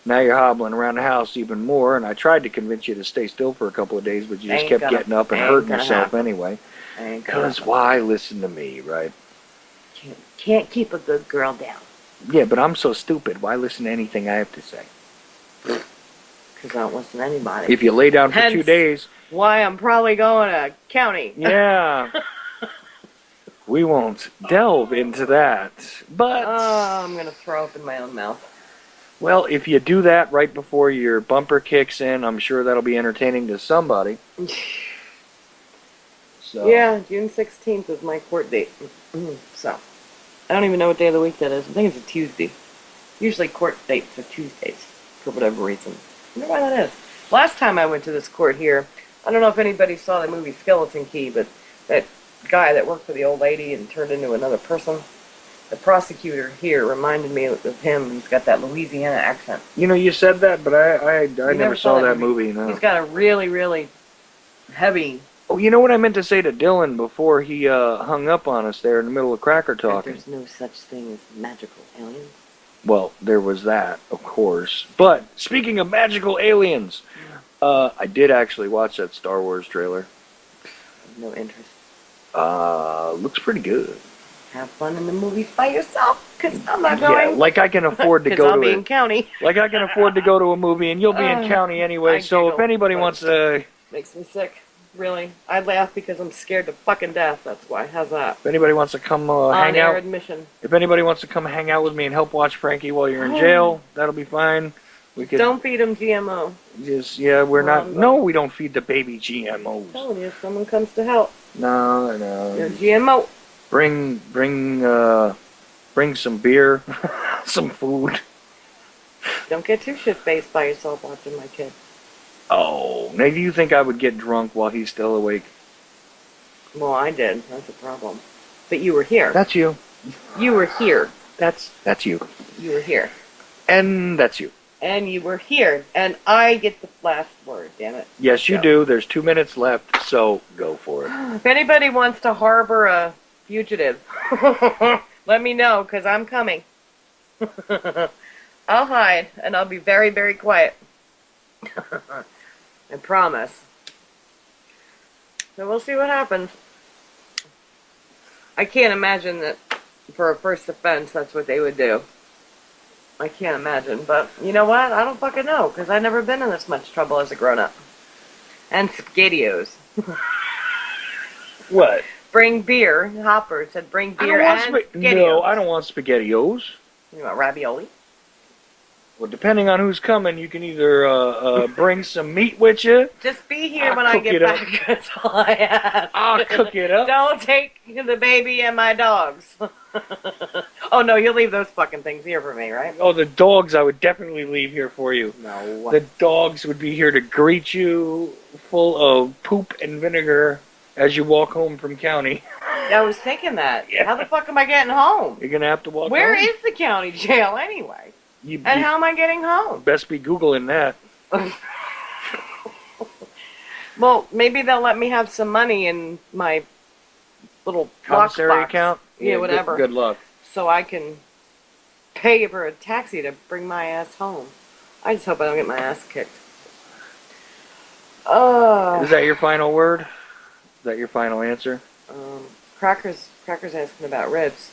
now you're hobbling around the house even more, and I tried to convince you to stay still for a couple of days, but you just kept getting up and hurting yourself anyway. Because why listen to me, right? Can't keep a good girl down. Yeah, but I'm so stupid. Why listen to anything I have to say? Because I don't listen to anybody. If you lay down for 2 days... Why I'm probably going to county. Yeah. We won't delve into that, but... Oh, I'm going to throw up in my own mouth. Well, if you do that right before your bumper kicks in, I'm sure that'll be entertaining to somebody. So. Yeah, June 16th is my court date. So, I don't even know what day of the week that is. I think it's a Tuesday. Usually court dates are Tuesdays, for whatever reason. I wonder why that is. Last time I went to this court here, I don't know if anybody saw the movie Skeleton Key, but that guy that worked for the old lady and turned into another person, the prosecutor here reminded me of him. He's got that Louisiana accent. You know, you said that, but I never saw that movie. No. He's got a really, really heavy... Oh, you know what I meant to say to Dylan before he hung up on us there in the middle of Cracker talking? There's no such thing as magical aliens. Well, there was that, of course. But, speaking of magical aliens, I did actually watch that Star Wars trailer. No interest. Looks pretty good. have fun in the movies by yourself, because I'm not going. Yeah, like I can afford to Because go I'll to be it. in county. Like I can afford to go to a movie, and you'll be in county anyway. I So if giggle, anybody but- wants to, Makes me sick. Really. I laugh because I'm scared to fucking death. That's why. How's that? if anybody wants to come hang On-air out, admission. if anybody wants to come hang out with me and help watch Frankie while you're in jail, that'll be fine. We could Don't feed them GMO. just we're not. Well, No, we don't feed the baby GMOs. I'm telling you, if someone comes to help, No, you're no. GMO. Bring some beer, some food. Don't get too shit-faced by yourself watching my kid. Oh, now do you think I would get drunk while he's still awake? Well, I did. That's a problem. But you were here. That's you. You were here. That's you. You were here. And that's you. And you were here. And I get the last word, damn it. Yes, you Go. do. There's 2 minutes left, so go for it. If anybody wants to harbor a fugitive, let me know, because I'm coming. I'll hide, and I'll be very, very quiet. I promise. So we'll see what happens. I can't imagine that for a first offense, that's what they would do. I can't imagine, but you know what? I don't fucking know, because I've never been in this much trouble as a grown-up. And SpaghettiOs. What? Bring beer. Hopper said bring beer and SpaghettiOs. No, I don't want SpaghettiOs. You want ravioli? Well, depending on who's coming, you can either bring some meat with you. Just be here I'll when I cook get it up. back. That's all I ask. I'll cook it up. Don't take the baby and my dogs. Oh no, you'll leave those fucking things here for me, right? Oh, the dogs I would definitely leave here for you. No. The dogs would be here to greet you full of poop and vinegar as you walk home from county. I was thinking that. Yeah. How the fuck am I getting home? You're going to have to walk Where home. is the county jail anyway? You And how am I getting home? best be Googling that. Well, maybe they'll let me have some money in my little Commissary lockbox. account? Yeah, whatever. Good luck. So I can pay for a taxi to bring my ass home. I just hope I don't get my ass kicked. Is that your final word? Is that your final answer? Cracker's asking about ribs.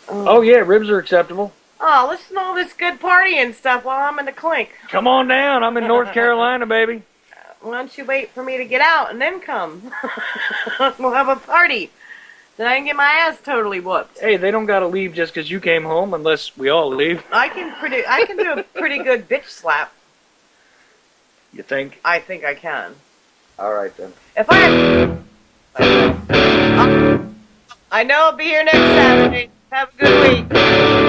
Oh, yeah, ribs are acceptable. Oh, listen to all this good partying stuff while I'm in the clink. Come on down. I'm in North Carolina, baby. Why don't you wait for me to get out and then come? We'll have a party. Then I can get my ass totally whooped. Hey, they don't got to leave just because you came home unless we all leave. I can do a pretty good bitch slap. You think? I think I can. All right then. If I know I'll be here next Saturday. Have a good week.